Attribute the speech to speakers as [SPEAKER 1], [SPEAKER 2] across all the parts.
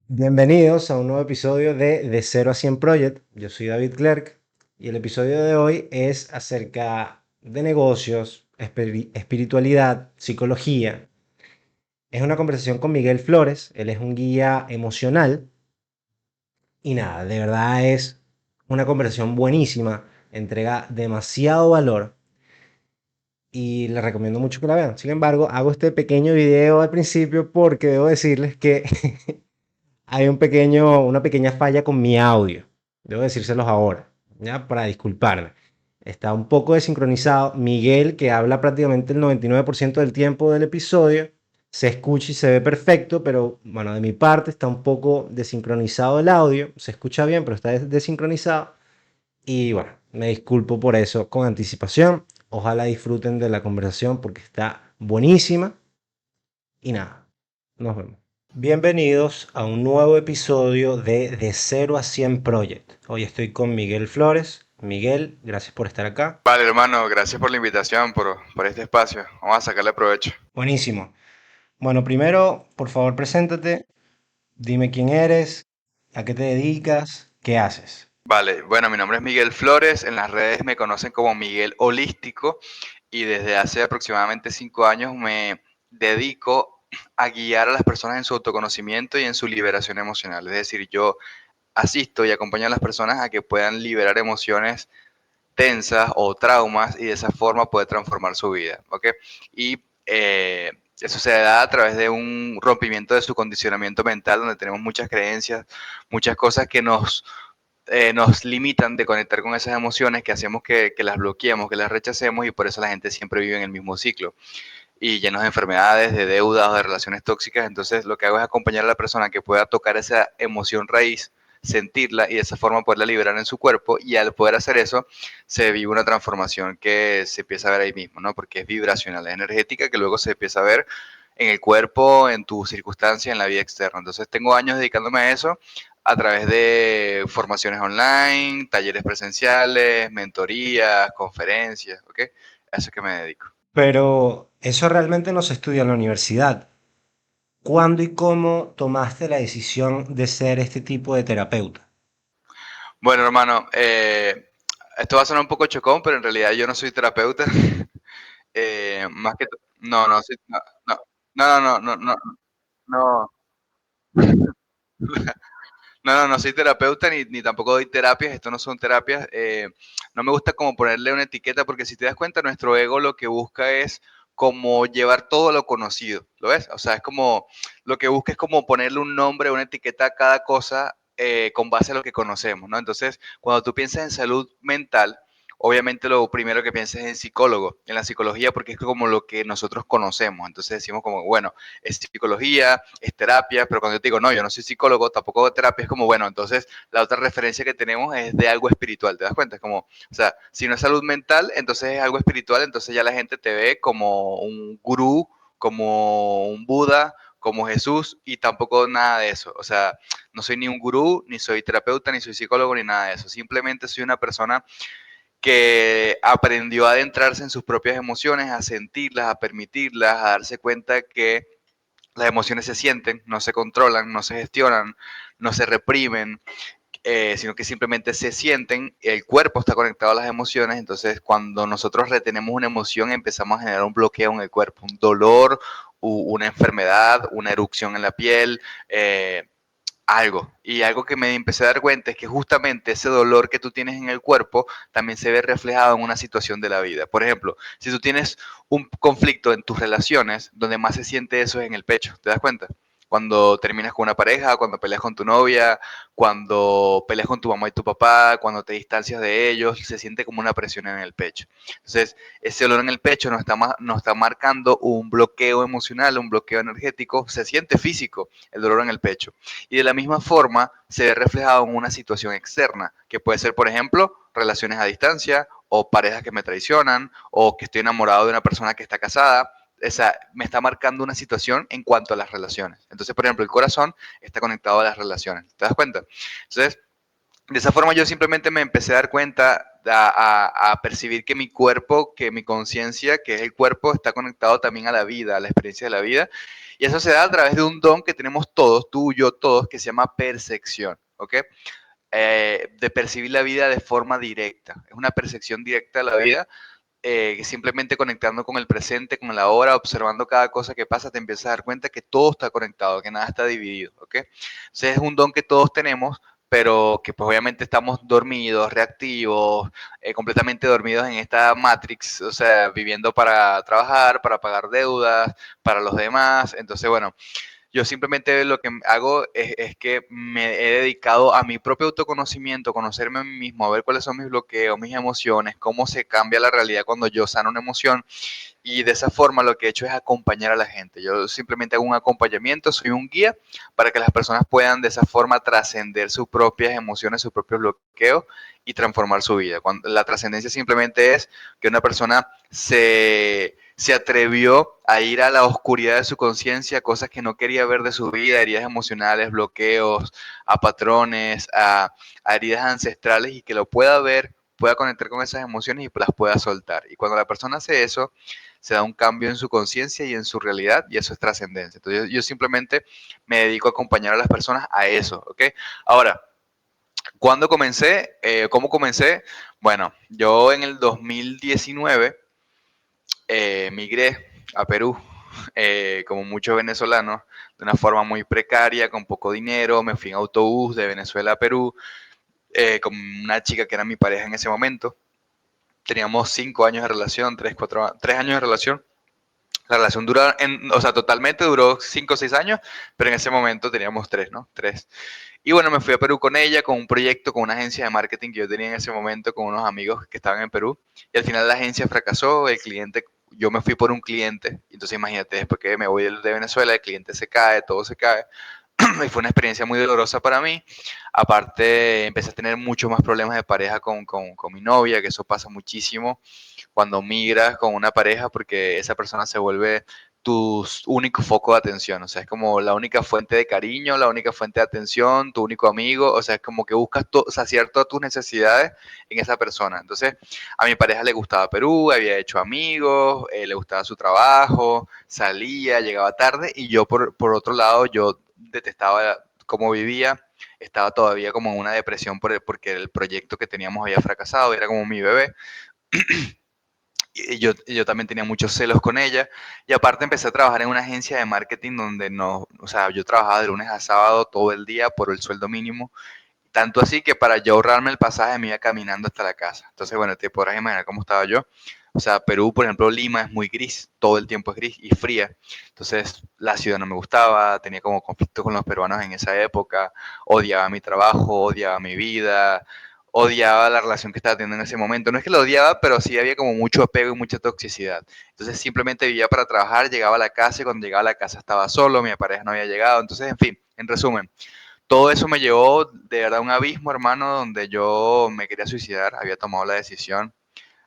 [SPEAKER 1] Bienvenidos a un nuevo episodio de Cero a 100 Project. Yo soy David Clerc y el episodio de hoy es acerca de negocios, espiritualidad, psicología. Es una conversación con Miguel Flores, él es un guía emocional y nada, de verdad es una conversación buenísima, entrega demasiado valor y les recomiendo mucho que la vean. Sin embargo, hago este pequeño video al principio porque debo decirles que hay una pequeña falla con mi audio. Debo decírselos ahora, ya, para disculparme. Está un poco desincronizado. Miguel, que habla prácticamente el 99% del tiempo del episodio, se escucha y se ve perfecto, pero bueno, de mi parte está un poco desincronizado el audio. Se escucha bien, pero está desincronizado. Y bueno, me disculpo por eso con anticipación. Ojalá disfruten de la conversación porque está buenísima. Y nada, nos vemos. Bienvenidos a un nuevo episodio de Cero a 100 Project. Hoy estoy con Miguel Flores. Miguel, gracias por estar acá.
[SPEAKER 2] Vale, hermano, gracias por la invitación, por este espacio. Vamos a sacarle provecho.
[SPEAKER 1] Buenísimo. Bueno, primero, por favor, preséntate. Dime quién eres, a qué te dedicas, qué haces.
[SPEAKER 2] Vale, bueno, mi nombre es Miguel Flores. En las redes me conocen como Miguel Holístico y desde hace aproximadamente 5 años me dedico a guiar a las personas en su autoconocimiento y en su liberación emocional. Es decir, yo asisto y acompaño a las personas a que puedan liberar emociones tensas o traumas y de esa forma poder transformar su vida, ¿ok? Y eso se da a través de un rompimiento de su condicionamiento mental, donde tenemos muchas creencias, muchas cosas que nos limitan de conectar con esas emociones, que hacemos que las bloqueemos, que las rechacemos, y por eso la gente siempre vive en el mismo ciclo y llenos de enfermedades, de deudas o de relaciones tóxicas. Entonces lo que hago es acompañar a la persona que pueda tocar esa emoción raíz, sentirla y de esa forma poderla liberar en su cuerpo, y al poder hacer eso se vive una transformación que se empieza a ver ahí mismo, ¿no? Porque es vibracional, es energética, que luego se empieza a ver en el cuerpo, en tus circunstancias, en la vida externa. Entonces tengo años dedicándome a eso a través de formaciones online, talleres presenciales, mentorías, conferencias, ¿ok? A eso es que me dedico.
[SPEAKER 1] Pero eso realmente no se estudia en la universidad. ¿Cuándo y cómo tomaste la decisión de ser este tipo de terapeuta?
[SPEAKER 2] Bueno, hermano, esto va a sonar un poco chocón, pero en realidad yo no soy terapeuta. Más que no, no, no, no, no, no, no, no, no soy terapeuta ni tampoco doy terapias. Esto no son terapias. No me gusta como ponerle una etiqueta, porque si te das cuenta, nuestro ego lo que busca es como llevar todo lo conocido, ¿lo ves? O sea, es como, lo que busca es como ponerle un nombre, una etiqueta a cada cosa, con base a lo que conocemos, ¿no? Entonces, cuando tú piensas en salud mental, obviamente lo primero que piensas es en psicólogo, en la psicología, porque es como lo que nosotros conocemos. Entonces decimos como, bueno, es psicología, es terapia, pero cuando yo te digo, no, yo no soy psicólogo, tampoco hago terapia, es como, bueno, entonces la otra referencia que tenemos es de algo espiritual, ¿te das cuenta? Es como, o sea, si no es salud mental, entonces es algo espiritual, entonces ya la gente te ve como un gurú, como un Buda, como Jesús, y tampoco nada de eso. O sea, no soy ni un gurú, ni soy terapeuta, ni soy psicólogo, ni nada de eso. Simplemente soy una persona que aprendió a adentrarse en sus propias emociones, a sentirlas, a permitirlas, a darse cuenta que las emociones se sienten, no se controlan, no se gestionan, no se reprimen, sino que simplemente se sienten. El cuerpo está conectado a las emociones. Entonces cuando nosotros retenemos una emoción, empezamos a generar un bloqueo en el cuerpo, un dolor, una enfermedad, una erupción en la piel, algo. Y algo que me empecé a dar cuenta es que justamente ese dolor que tú tienes en el cuerpo también se ve reflejado en una situación de la vida. Por ejemplo, si tú tienes un conflicto en tus relaciones, donde más se siente eso es en el pecho, ¿te das cuenta? Cuando terminas con una pareja, cuando peleas con tu novia, cuando peleas con tu mamá y tu papá, cuando te distancias de ellos, se siente como una presión en el pecho. Entonces, ese dolor en el pecho nos está marcando un bloqueo emocional, un bloqueo energético, se siente físico el dolor en el pecho. Y de la misma forma se ve reflejado en una situación externa, que puede ser, por ejemplo, relaciones a distancia, o parejas que me traicionan, o que estoy enamorado de una persona que está casada. O sea, me está marcando una situación en cuanto a las relaciones. Entonces, por ejemplo, el corazón está conectado a las relaciones. ¿Te das cuenta? Entonces, De esa forma yo simplemente me empecé a dar cuenta, a percibir que mi cuerpo, que mi conciencia, que es el cuerpo, está conectado también a la vida, a la experiencia de la vida. Y eso se da a través de un don que tenemos todos, tú, yo, todos, que se llama percepción, ¿ok? De percibir la vida de forma directa. Es una percepción directa de la vida, simplemente conectando con el presente, con la hora, observando cada cosa que pasa, te empiezas a dar cuenta que todo está conectado, que nada está dividido, ¿ok? Entonces es un don que todos tenemos, pero que pues obviamente estamos dormidos, reactivos, completamente dormidos en esta matrix, o sea, viviendo para trabajar, para pagar deudas, para los demás. Entonces, bueno, yo simplemente lo que hago es que me he dedicado a mi propio autoconocimiento, conocerme a mí mismo, a ver cuáles son mis bloqueos, mis emociones, cómo se cambia la realidad cuando yo sano una emoción. Y de esa forma lo que he hecho es acompañar a la gente. Yo simplemente hago un acompañamiento, soy un guía para que las personas puedan de esa forma trascender sus propias emociones, sus propios bloqueos y transformar su vida. Cuando, la trascendencia simplemente es que una persona se atrevió a ir a la oscuridad de su conciencia, cosas que no quería ver de su vida, heridas emocionales, bloqueos, a patrones, a heridas ancestrales y que lo pueda ver, pueda conectar con esas emociones y las pueda soltar. Y cuando la persona hace eso, se da un cambio en su conciencia y en su realidad y eso es trascendencia. Entonces yo simplemente me dedico a acompañar a las personas a eso, ¿ok? Ahora, ¿cuándo comencé? ¿Cómo comencé? Bueno, yo en el 2019 migré a Perú, como muchos venezolanos, de una forma muy precaria, con poco dinero, me fui en autobús de Venezuela a Perú, con una chica que era mi pareja en ese momento. Teníamos 5 años de relación, 3 años de relación. La relación duró, o sea, totalmente duró 5 o 6 años, pero en ese momento teníamos tres, ¿no? Tres. Y bueno, me fui a Perú con ella, con un proyecto, con una agencia de marketing que yo tenía en ese momento, con unos amigos que estaban en Perú. Y al final la agencia fracasó, el cliente, yo me fui por un cliente. Entonces imagínate, después que me voy de Venezuela, el cliente se cae, todo se cae. Y fue una experiencia muy dolorosa para mí. Aparte, empecé a tener muchos más problemas de pareja con mi novia, que eso pasa muchísimo cuando migras con una pareja porque esa persona se vuelve tu único foco de atención, o sea, es como la única fuente de cariño, la única fuente de atención, tu único amigo, o sea, es como que buscas saciar todas tus necesidades en esa persona. Entonces, a mi pareja le gustaba Perú, había hecho amigos, le gustaba su trabajo, salía, llegaba tarde y yo por otro lado, yo detestaba cómo vivía, estaba todavía como en una depresión porque el proyecto que teníamos había fracasado, era como mi bebé. Y yo también tenía muchos celos con ella. Y aparte empecé a trabajar en una agencia de marketing donde no, o sea, yo trabajaba de lunes a sábado todo el día por el sueldo mínimo. Tanto así que para yo ahorrarme el pasaje me iba caminando hasta la casa. Entonces, bueno, te podrás imaginar cómo estaba yo. O sea, Perú, por ejemplo, Lima es muy gris, todo el tiempo es gris y fría. Entonces, la ciudad no me gustaba, tenía como conflicto con los peruanos en esa época, odiaba mi trabajo, odiaba mi vida, odiaba la relación que estaba teniendo en ese momento. No es que lo odiaba, pero sí había como mucho apego y mucha toxicidad. Entonces, simplemente vivía para trabajar, llegaba a la casa y cuando llegaba a la casa estaba solo, mi pareja no había llegado. Entonces, en fin, en resumen, todo eso me llevó de verdad a un abismo, hermano, donde yo me quería suicidar, había tomado la decisión,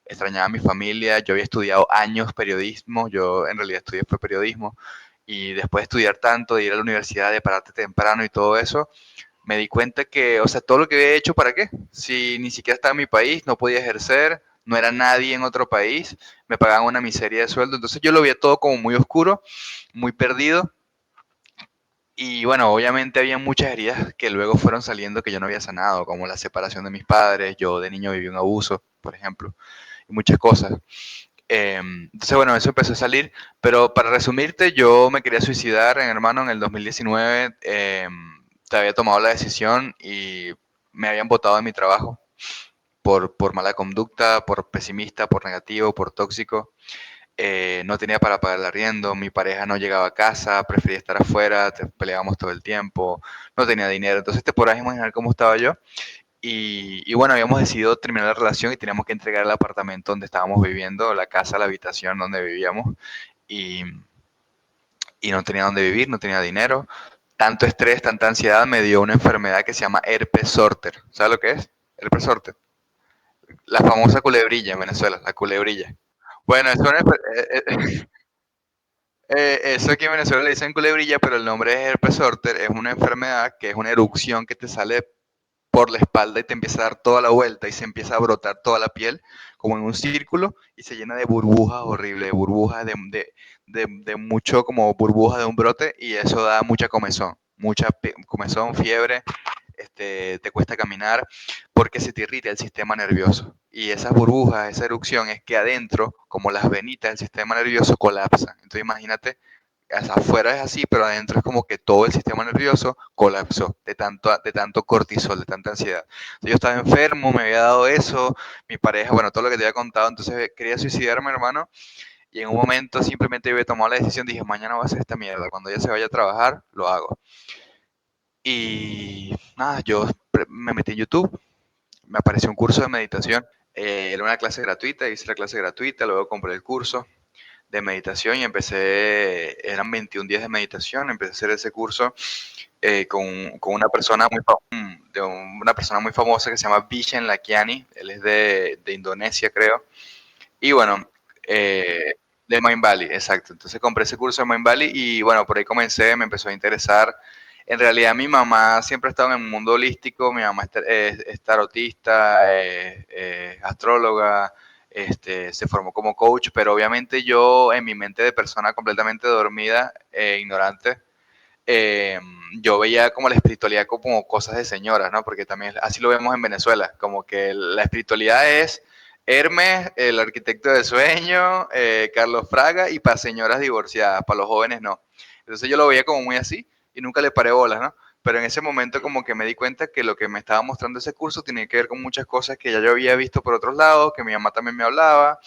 [SPEAKER 2] extrañaba a mi familia, yo había estudiado años periodismo, yo en realidad estudié fue periodismo, y después de estudiar tanto, de ir a la universidad, de pararte temprano y todo eso, me di cuenta que, o sea, todo lo que había hecho, ¿para qué? Si ni siquiera estaba en mi país, no podía ejercer, no era nadie en otro país, me pagaban una miseria de sueldo, entonces yo lo veía todo como muy oscuro, muy perdido, y bueno, obviamente había muchas heridas que luego fueron saliendo que yo no había sanado, como la separación de mis padres, yo de niño viví un abuso, por ejemplo, y muchas cosas. Entonces, bueno, eso empezó a salir, pero para resumirte, yo me quería suicidar, hermano, en el 2019, te había tomado la decisión y me habían botado de mi trabajo por mala conducta, por pesimista, por negativo, por tóxico. No tenía para pagar el arriendo, mi pareja no llegaba a casa, prefería estar afuera, peleábamos todo el tiempo, no tenía dinero, entonces te podrás imaginar cómo estaba yo. Y bueno, habíamos decidido terminar la relación y teníamos que entregar el apartamento donde estábamos viviendo, la casa, la habitación donde vivíamos, y, y no tenía dónde vivir, no tenía dinero. Tanto estrés, tanta ansiedad me dio una enfermedad que se llama herpes zóster. ¿Sabes lo que es? Herpes zóster. La famosa culebrilla en Venezuela, la culebrilla. Bueno, es una, eso aquí en Venezuela le dicen culebrilla, pero el nombre es herpes zóster, es una enfermedad que es una erupción que te sale por la espalda y te empieza a dar toda la vuelta y se empieza a brotar toda la piel como en un círculo y se llena de burbujas horribles, de burbujas de mucho como burbujas de un brote y eso da mucha comezón, comezón, fiebre, te cuesta caminar porque se te irrita el sistema nervioso. Y esas burbujas, esa erupción es que adentro, como las venitas del sistema nervioso, colapsan. Entonces imagínate, afuera es así, pero adentro es como que todo el sistema nervioso colapsó de tanto cortisol, de tanta ansiedad. Entonces, yo estaba enfermo, me había dado eso, mi pareja, bueno, todo lo que te había contado, entonces quería suicidarme, hermano, y en un momento simplemente había tomado la decisión, dije, mañana voy a hacer esta mierda, cuando ella se vaya a trabajar, lo hago. Y nada, yo me metí en YouTube, me apareció un curso de meditación, era una clase gratuita, hice la clase gratuita, luego compré el curso de meditación y eran 21 días de meditación, empecé a hacer ese curso con una persona una persona muy famosa que se llama Vishen Lakiani, él es de Indonesia creo, y bueno, de Mindvalley, exacto, entonces compré ese curso de Mindvalley y bueno, por ahí comencé, me empezó a interesar. En realidad mi mamá siempre ha estado en el mundo holístico, mi mamá es tarotista, astróloga, se formó como coach, pero obviamente yo en mi mente de persona completamente dormida e ignorante, eh, yo veía como la espiritualidad como cosas de señoras, ¿no? Porque también así lo vemos en Venezuela, como que la espiritualidad es Hermes, el arquitecto de sueño, Carlos Fraga y para señoras divorciadas, para los jóvenes no. Entonces yo lo veía como muy así y nunca le paré bolas, ¿no? Pero en ese momento como que me di cuenta que lo que me estaba mostrando ese curso tenía que ver con muchas cosas que ya yo había visto por otros lados, que mi mamá también me hablaba,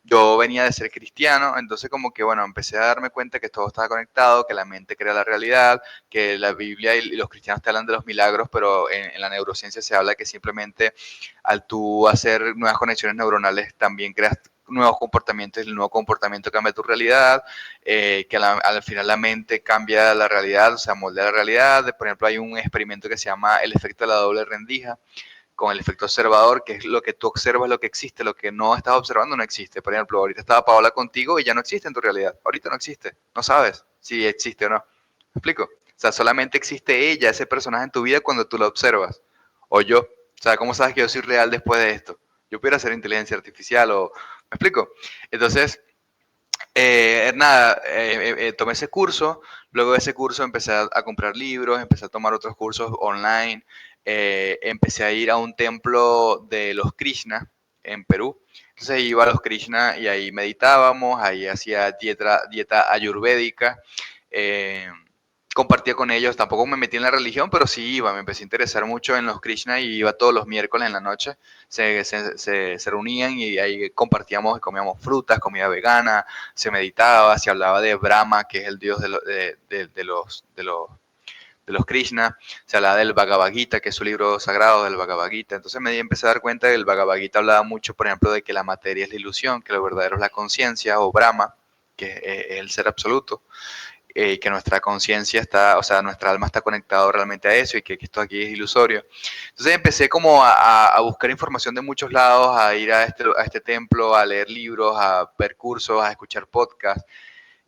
[SPEAKER 2] yo venía de ser cristiano, entonces como que bueno, empecé a darme cuenta que todo estaba conectado, que la mente crea la realidad, que la Biblia y los cristianos te hablan de los milagros, pero en la neurociencia se habla que simplemente al tú hacer nuevas conexiones neuronales también creas nuevos comportamientos y el nuevo comportamiento cambia tu realidad, que al final la mente cambia la realidad, o sea, moldea la realidad. Por ejemplo, hay un experimento que se llama el efecto de la doble rendija, con el efecto observador, que es lo que tú observas, lo que existe, lo que no estás observando no existe. Por ejemplo, ahorita estaba Paola contigo y ya no existe en tu realidad. Ahorita no existe. No sabes si existe o no. ¿Me explico? O sea, solamente existe ella, ese personaje en tu vida cuando tú lo observas. O yo. O sea, ¿cómo sabes que yo soy real después de esto? Yo pudiera ser inteligencia artificial o... ¿Me explico? Entonces, nada, tomé ese curso, luego de ese curso empecé a comprar libros, empecé a tomar otros cursos online, empecé a ir a un templo de los Krishna en Perú, entonces iba a los Krishna y ahí meditábamos, ahí hacía dieta ayurvédica, eh, compartía con ellos, tampoco me metí en la religión, pero sí iba, me empecé a interesar mucho en los Krishna y iba todos los miércoles en la noche, se reunían y ahí compartíamos, comíamos frutas, comida vegana, se meditaba, se hablaba de Brahma, que es el dios de los Krishna, se hablaba del Bhagavad Gita, que es su libro sagrado del Bhagavad Gita. Entonces me empecé a dar cuenta que el Bhagavad Gita hablaba mucho, por ejemplo, de que la materia es la ilusión, que lo verdadero es la conciencia o Brahma, que es el ser absoluto, que nuestra conciencia está, o sea, nuestra alma está conectada realmente a eso y que esto aquí es ilusorio. Entonces empecé como a buscar información de muchos lados, a ir a este templo, a leer libros, a ver cursos, a escuchar podcasts.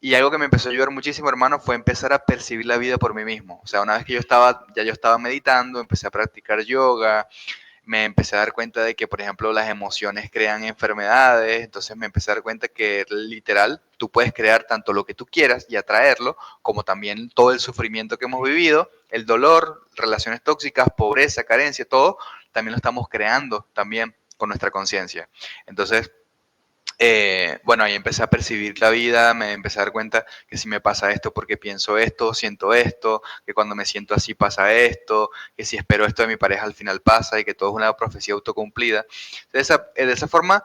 [SPEAKER 2] Y algo que me empezó a ayudar muchísimo, hermano, fue empezar a percibir la vida por mí mismo. O sea, una vez que ya yo estaba meditando, empecé a practicar yoga, me empecé a dar cuenta de que, por ejemplo, las emociones crean enfermedades, entonces me empecé a dar cuenta que literal tú puedes crear tanto lo que tú quieras y atraerlo, como también todo el sufrimiento que hemos vivido, el dolor, relaciones tóxicas, pobreza, carencia, todo, también lo estamos creando también con nuestra conciencia. Entonces, bueno, ahí empecé a percibir la vida, me empecé a dar cuenta que si me pasa esto porque pienso esto, siento esto, que cuando me siento así pasa esto, que si espero esto de mi pareja al final pasa y que todo es una profecía autocumplida. De esa forma,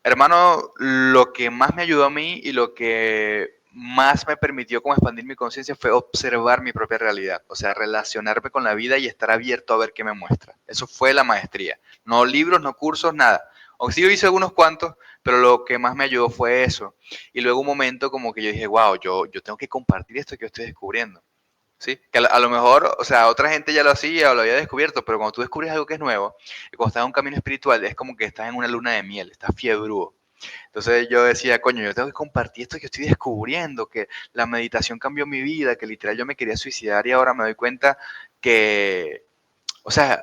[SPEAKER 2] hermano, lo que más me ayudó a mí y lo que más me permitió como expandir mi conciencia fue observar mi propia realidad, o sea, relacionarme con la vida y estar abierto a ver qué me muestra. Eso fue la maestría. No libros, no cursos, nada. Aunque sí yo hice algunos cuantos, pero lo que más me ayudó fue eso. Y luego un momento como que yo dije, wow, yo tengo que compartir esto que yo estoy descubriendo. ¿Sí? Que a lo mejor, o sea, otra gente ya lo hacía o lo había descubierto, pero cuando tú descubres algo que es nuevo, y cuando estás en un camino espiritual, es como que estás en una luna de miel, estás fiebrudo. Entonces yo decía, coño, yo tengo que compartir esto que estoy descubriendo, que la meditación cambió mi vida, que literal yo me quería suicidar y ahora me doy cuenta que, o sea,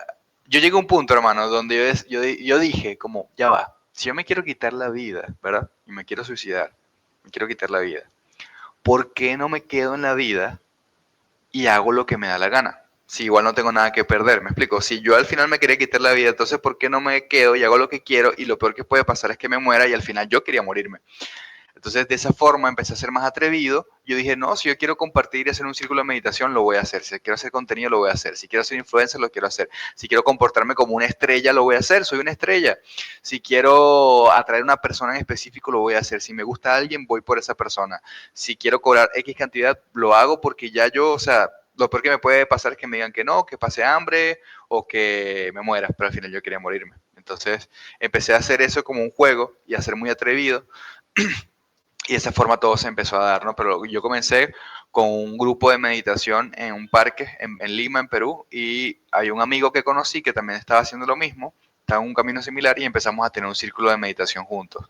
[SPEAKER 2] yo llegué a un punto, hermano, donde yo dije, como, ya va, si yo me quiero quitar la vida, ¿verdad? Y me quiero suicidar, me quiero quitar la vida, ¿por qué no me quedo en la vida y hago lo que me da la gana? Si igual no tengo nada que perder, me explico. Si yo al final me quería quitar la vida, entonces ¿por qué no me quedo y hago lo que quiero? Y lo peor que puede pasar es que me muera y al final yo quería morirme. Entonces, de esa forma empecé a ser más atrevido. Yo dije, no, si yo quiero compartir y hacer un círculo de meditación, lo voy a hacer. Si quiero hacer contenido, lo voy a hacer. Si quiero ser influencer, lo quiero hacer. Si quiero comportarme como una estrella, lo voy a hacer. Soy una estrella. Si quiero atraer a una persona en específico, lo voy a hacer. Si me gusta alguien, voy por esa persona. Si quiero cobrar X cantidad, lo hago porque ya yo, o sea, lo peor que me puede pasar es que me digan que no, que pase hambre o que me muera, pero al final yo quería morirme. Entonces empecé a hacer eso como un juego y a ser muy atrevido. Y de esa forma todo se empezó a dar, ¿no? Pero yo comencé con un grupo de meditación en un parque en Lima, en Perú, y hay un amigo que conocí que también estaba haciendo lo mismo, estaba en un camino similar y empezamos a tener un círculo de meditación juntos.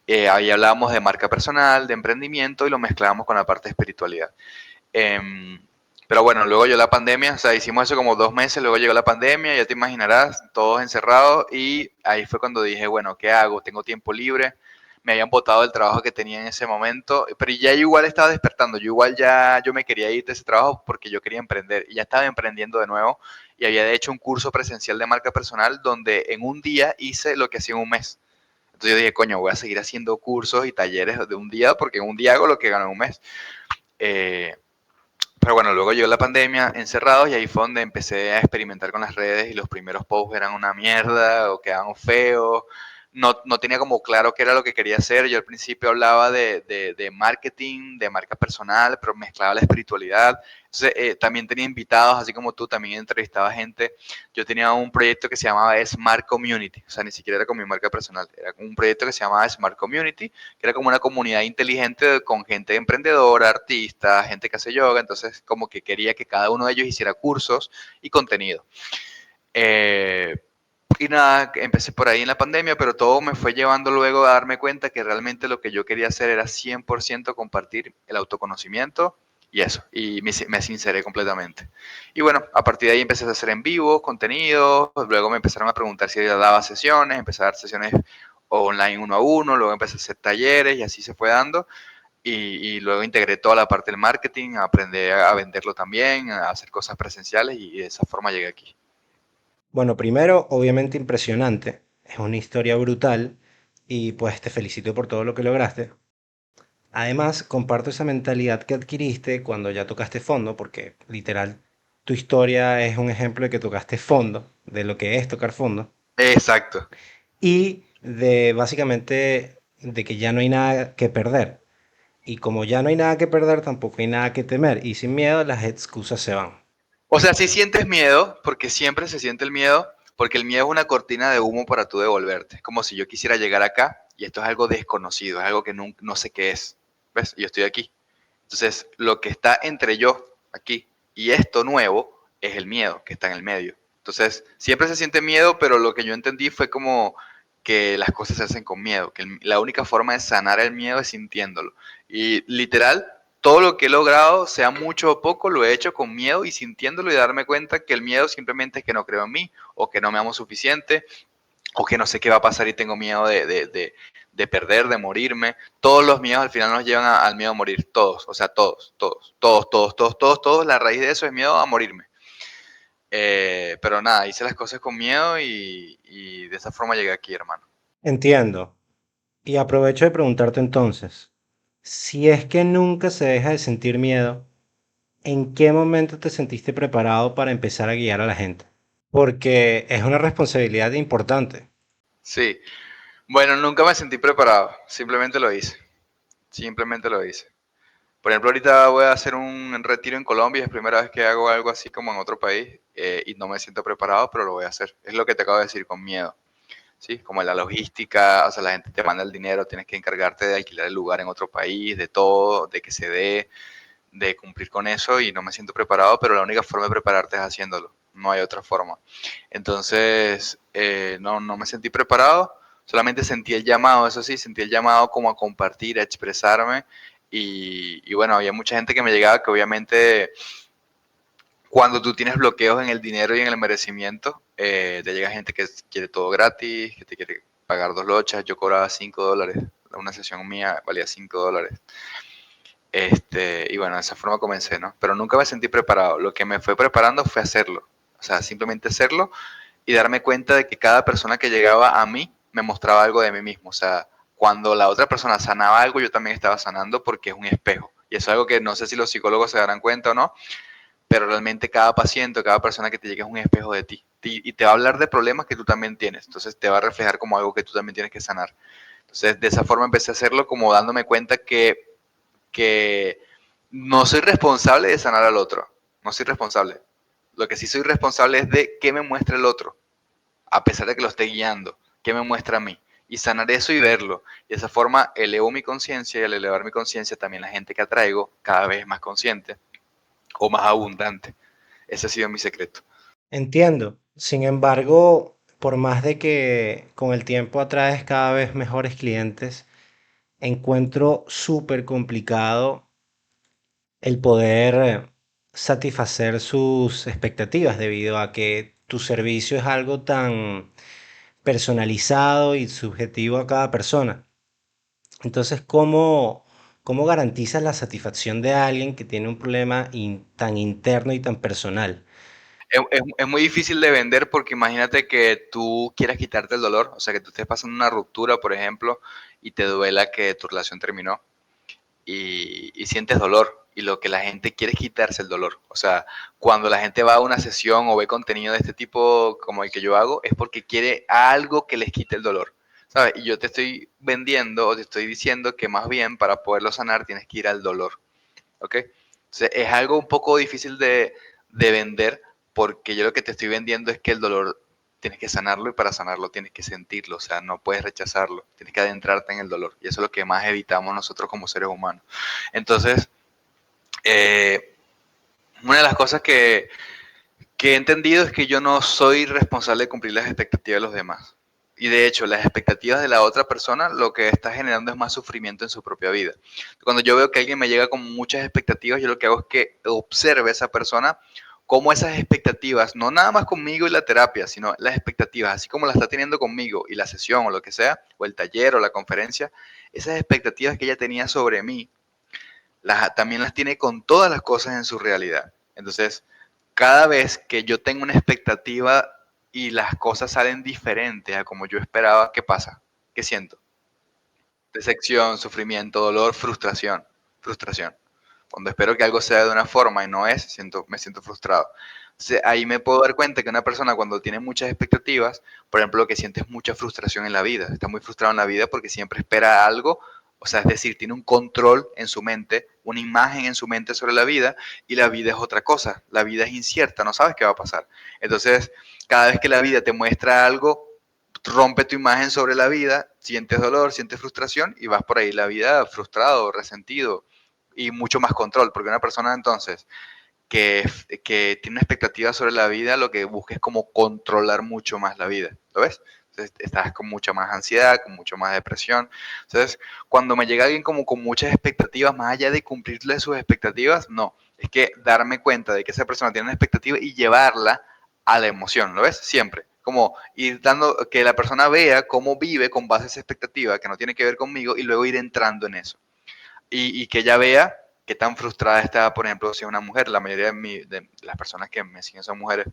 [SPEAKER 2] Ahí hablábamos de marca personal, de emprendimiento y lo mezclábamos con la parte de espiritualidad. Eh, pero bueno, luego llegó la pandemia, o sea, hicimos eso como 2 meses, luego llegó la pandemia, ya te imaginarás, todos encerrados y ahí fue cuando dije, bueno, ¿qué hago? Tengo tiempo libre, me habían botado el trabajo que tenía en ese momento, pero ya yo igual estaba despertando, yo igual ya yo me quería ir de ese trabajo porque yo quería emprender y ya estaba emprendiendo de nuevo y había hecho un curso presencial de marca personal donde en un día hice lo que hacía en un mes. Entonces yo dije, coño, voy a seguir haciendo cursos y talleres de un día porque en un día hago lo que gano en un mes. Eh, pero bueno, luego llegó la pandemia, encerrados, y ahí fue donde empecé a experimentar con las redes y los primeros posts eran una mierda o quedaban feos. No tenía como claro qué era lo que quería hacer. Yo al principio hablaba de marketing, de marca personal, pero mezclaba la espiritualidad. Entonces también tenía invitados, así como tú, también entrevistaba gente. Yo tenía un proyecto que se llamaba Smart Community, o sea, ni siquiera era con mi marca personal, era un proyecto que se llamaba Smart Community, que era como una comunidad inteligente con gente emprendedora, artistas, gente que hace yoga, entonces como que quería que cada uno de ellos hiciera cursos y contenido. Eh, y nada, empecé por ahí en la pandemia, pero todo me fue llevando luego a darme cuenta que realmente lo que yo quería hacer era 100% compartir el autoconocimiento y eso, y me sinceré completamente. Y bueno, a partir de ahí empecé a hacer en vivo, contenido, luego me empezaron a preguntar si daba sesiones, empecé a dar sesiones online uno a uno, luego empecé a hacer talleres y así se fue dando. Y luego integré toda la parte del marketing, aprendí a venderlo también, a hacer cosas presenciales y de esa forma llegué aquí.
[SPEAKER 1] Bueno, primero, obviamente impresionante. Es una historia brutal y pues te felicito por todo lo que lograste. Además, comparto esa mentalidad que adquiriste cuando ya tocaste fondo, porque literal, tu historia es un ejemplo de que tocaste fondo, de lo que es tocar fondo,
[SPEAKER 2] Exacto.
[SPEAKER 1] y de básicamente de que ya no hay nada que perder. Y como ya no hay nada que perder, tampoco hay nada que temer. Y sin miedo, las excusas se van.
[SPEAKER 2] O sea, si sientes miedo, porque siempre se siente el miedo, porque el miedo es una cortina de humo para tú devolverte. Es como si yo quisiera llegar acá y esto es algo desconocido, es algo que no sé qué es. ¿Ves? Yo estoy aquí. Entonces, lo que está entre yo aquí y esto nuevo es el miedo que está en el medio. Entonces, siempre se siente miedo, pero lo que yo entendí fue como que las cosas se hacen con miedo, que la única forma de sanar el miedo es sintiéndolo. Y literal, todo lo que he logrado, sea mucho o poco, lo he hecho con miedo y sintiéndolo y darme cuenta que el miedo simplemente es que no creo en mí o que no me amo suficiente o que no sé qué va a pasar y tengo miedo de perder, de morirme. Todos los miedos al final nos llevan al miedo a morir, todos, o sea, todos. La raíz de eso es miedo a morirme. Pero nada, hice las cosas con miedo y de esa forma llegué aquí, hermano.
[SPEAKER 1] Entiendo. Y aprovecho de preguntarte entonces, si es que nunca se deja de sentir miedo, ¿en qué momento te sentiste preparado para empezar a guiar a la gente? Porque es una responsabilidad importante.
[SPEAKER 2] Sí, bueno, nunca me sentí preparado, simplemente lo hice, simplemente lo hice. Por ejemplo, ahorita voy a hacer un retiro en Colombia, es la primera vez que hago algo así como en otro país y no me siento preparado, pero lo voy a hacer. Es lo que te acabo de decir con miedo. ¿Sí? Como la logística, o sea, la gente te manda el dinero, tienes que encargarte de alquilar el lugar en otro país, de todo, de que se dé, de cumplir con eso y no me siento preparado, pero la única forma de prepararte es haciéndolo, no hay otra forma. Entonces, no me sentí preparado, solamente sentí el llamado, eso sí, sentí el llamado como a compartir, a expresarme y bueno, había mucha gente que me llegaba que obviamente cuando tú tienes bloqueos en el dinero y en el merecimiento, te llega gente que quiere todo gratis, que te quiere pagar dos lochas. Yo cobraba $5. Una sesión mía valía $5. Y bueno, de esa forma comencé, ¿no? Pero nunca me sentí preparado. Lo que me fue preparando fue hacerlo. O sea, simplemente hacerlo y darme cuenta de que cada persona que llegaba a mí me mostraba algo de mí mismo. O sea, cuando la otra persona sanaba algo, yo también estaba sanando porque es un espejo. Y eso es algo que no sé si los psicólogos se darán cuenta o no, pero realmente cada paciente, cada persona que te llegue es un espejo de ti. Y te va a hablar de problemas que tú también tienes. Entonces te va a reflejar como algo que tú también tienes que sanar. Entonces, de esa forma empecé a hacerlo como dándome cuenta que no soy responsable de sanar al otro. No soy responsable. Lo que sí soy responsable es de qué me muestra el otro, a pesar de que lo esté guiando, qué me muestra a mí. Y sanar eso y verlo. Y de esa forma elevo mi conciencia y al elevar mi conciencia también la gente que atraigo cada vez es más consciente o más abundante. Ese ha sido mi secreto.
[SPEAKER 1] Entiendo. Sin embargo, por más de que con el tiempo atraes cada vez mejores clientes, encuentro súper complicado el poder satisfacer sus expectativas debido a que tu servicio es algo tan personalizado y subjetivo a cada persona. Entonces, ¿cómo garantizas la satisfacción de alguien que tiene un problema tan interno y tan personal?
[SPEAKER 2] Es muy difícil de vender porque imagínate que tú quieras quitarte el dolor, o sea, que tú estés pasando una ruptura, por ejemplo, y te duela que tu relación terminó y sientes dolor y lo que la gente quiere es quitarse el dolor. O sea, cuando la gente va a una sesión o ve contenido de este tipo como el que yo hago, es porque quiere algo que les quite el dolor. ¿Sabes? Y yo te estoy vendiendo o te estoy diciendo que más bien para poderlo sanar tienes que ir al dolor. ¿Ok? Entonces, es algo un poco difícil de vender porque yo lo que te estoy vendiendo es que el dolor tienes que sanarlo y para sanarlo tienes que sentirlo, o sea, no puedes rechazarlo, tienes que adentrarte en el dolor y eso es lo que más evitamos nosotros como seres humanos. Entonces, eh, una de las cosas que he entendido es que yo no soy responsable de cumplir las expectativas de los demás. Y de hecho, las expectativas de la otra persona lo que está generando es más sufrimiento en su propia vida. Cuando yo veo que alguien me llega con muchas expectativas, yo lo que hago es que observe a esa persona cómo esas expectativas, no nada más conmigo y la terapia, sino las expectativas, así como las está teniendo conmigo y la sesión o lo que sea, o el taller o la conferencia, esas expectativas que ella tenía sobre mí, también las tiene con todas las cosas en su realidad. Entonces, cada vez que yo tengo una expectativa y las cosas salen diferentes a como yo esperaba, ¿qué pasa? ¿Qué siento? Decepción, sufrimiento, dolor, frustración. Frustración. Cuando espero que algo sea de una forma y no es, me siento frustrado. Entonces, ahí me puedo dar cuenta que una persona cuando tiene muchas expectativas, por ejemplo, lo que siente es mucha frustración en la vida. Está muy frustrado en la vida porque siempre espera algo, o sea, es decir, tiene un control en su mente, una imagen en su mente sobre la vida y la vida es otra cosa. La vida es incierta, no sabes qué va a pasar. Entonces, cada vez que la vida te muestra algo, rompe tu imagen sobre la vida, sientes dolor, sientes frustración y vas por ahí la vida frustrado, resentido y mucho más control, porque una persona entonces que tiene una expectativa sobre la vida, lo que busca es como controlar mucho más la vida, ¿lo ves? Entonces estás con mucha más ansiedad, con mucho más depresión. Entonces, cuando me llega alguien como con muchas expectativas, más allá de cumplirle sus expectativas, no, es que darme cuenta de que esa persona tiene una expectativa y llevarla a la emoción, ¿lo ves? Siempre. Como ir dando, que la persona vea cómo vive con base a esa expectativa que no tiene que ver conmigo y luego ir entrando en eso y que ella vea qué tan frustrada está, por ejemplo, si es una mujer, la mayoría de las personas que me siguen son mujeres,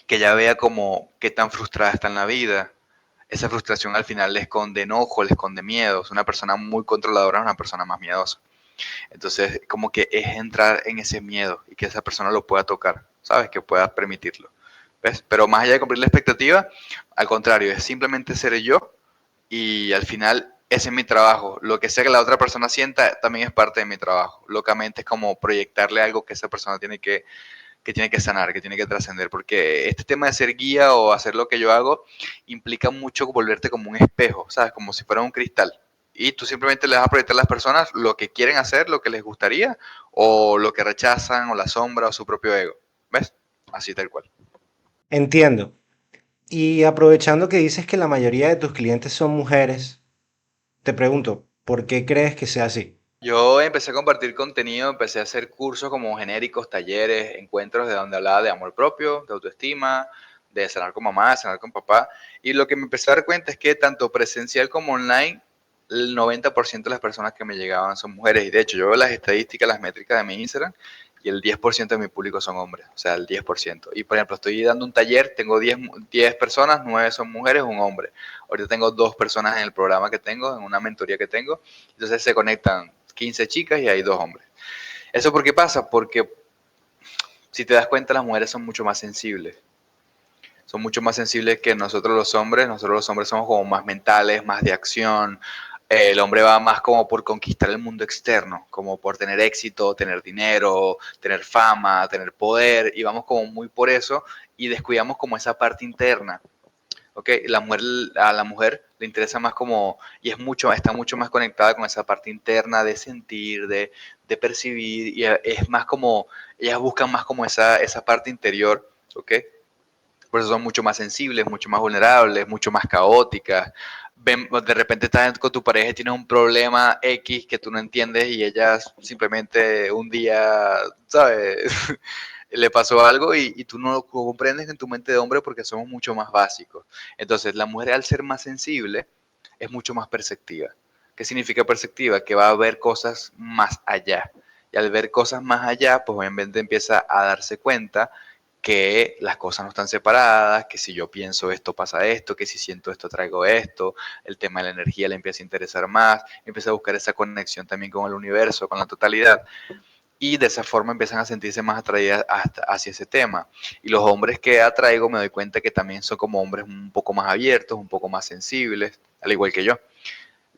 [SPEAKER 2] que ella vea como qué tan frustrada está en la vida. Esa frustración al final le esconde enojo, le esconde miedos. Una persona muy controladora es una persona más miedosa. Entonces, como que es entrar en ese miedo y que esa persona lo pueda tocar, ¿sabes? Que pueda permitirlo. ¿Ves? Pero más allá de cumplir la expectativa, al contrario, es simplemente ser yo y al final ese es mi trabajo. Lo que sea que la otra persona sienta también es parte de mi trabajo. Locamente es como proyectarle algo que esa persona que tiene que sanar, que tiene que trascender, porque este tema de ser guía o hacer lo que yo hago implica mucho volverte como un espejo, ¿sabes? Como si fuera un cristal. Y tú simplemente le vas a proyectar a las personas lo que quieren hacer, lo que les gustaría, o lo que rechazan, o la sombra, o su propio ego. ¿Ves? Así tal cual.
[SPEAKER 1] Entiendo. Y aprovechando que dices que la mayoría de tus clientes son mujeres, te pregunto, ¿por qué crees que sea así?
[SPEAKER 2] Yo empecé a compartir contenido, empecé a hacer cursos como genéricos, talleres, encuentros de donde hablaba de amor propio, de autoestima, de sanar con mamá, sanar con papá. Y lo que me empecé a dar cuenta es que tanto presencial como online, el 90% de las personas que me llegaban son mujeres. Y de hecho, yo veo las estadísticas, las métricas de mi Instagram y el 10% de mi público son hombres, o sea, el 10%. Y por ejemplo, estoy dando un taller, tengo 10 personas, 9 son mujeres, un hombre. Ahorita tengo 2 personas en el programa que tengo, en una mentoría que tengo. Entonces se conectan 15 chicas y hay 2 hombres. ¿Eso por qué pasa? Porque si te das cuenta, las mujeres son mucho más sensibles. Son mucho más sensibles que nosotros los hombres. Nosotros los hombres somos como más mentales, más de acción. El hombre va más como por conquistar el mundo externo, como por tener éxito, tener dinero, tener fama, tener poder, y vamos como muy por eso y descuidamos como esa parte interna. Okay, a la mujer le interesa más como, y está mucho más conectada con esa parte interna de sentir, de percibir, y es más como, ellas buscan más como esa parte interior, ¿ok? Por eso son mucho más sensibles, mucho más vulnerables, mucho más caóticas. De repente estás con tu pareja y tienes un problema X que tú no entiendes y ellas simplemente un día, ¿sabes? Le pasó algo y tú no lo comprendes en tu mente de hombre porque somos mucho más básicos. Entonces, la mujer al ser más sensible es mucho más perceptiva. ¿Qué significa perceptiva? Que va a ver cosas más allá. Y al ver cosas más allá, pues obviamente empieza a darse cuenta que las cosas no están separadas, que si yo pienso esto pasa esto, que si siento esto traigo esto, el tema de la energía le empieza a interesar más, empieza a buscar esa conexión también con el universo, con la totalidad, y de esa forma empiezan a sentirse más atraídas hacia ese tema. Y los hombres que atraigo me doy cuenta que también son como hombres un poco más abiertos, un poco más sensibles, al igual que yo.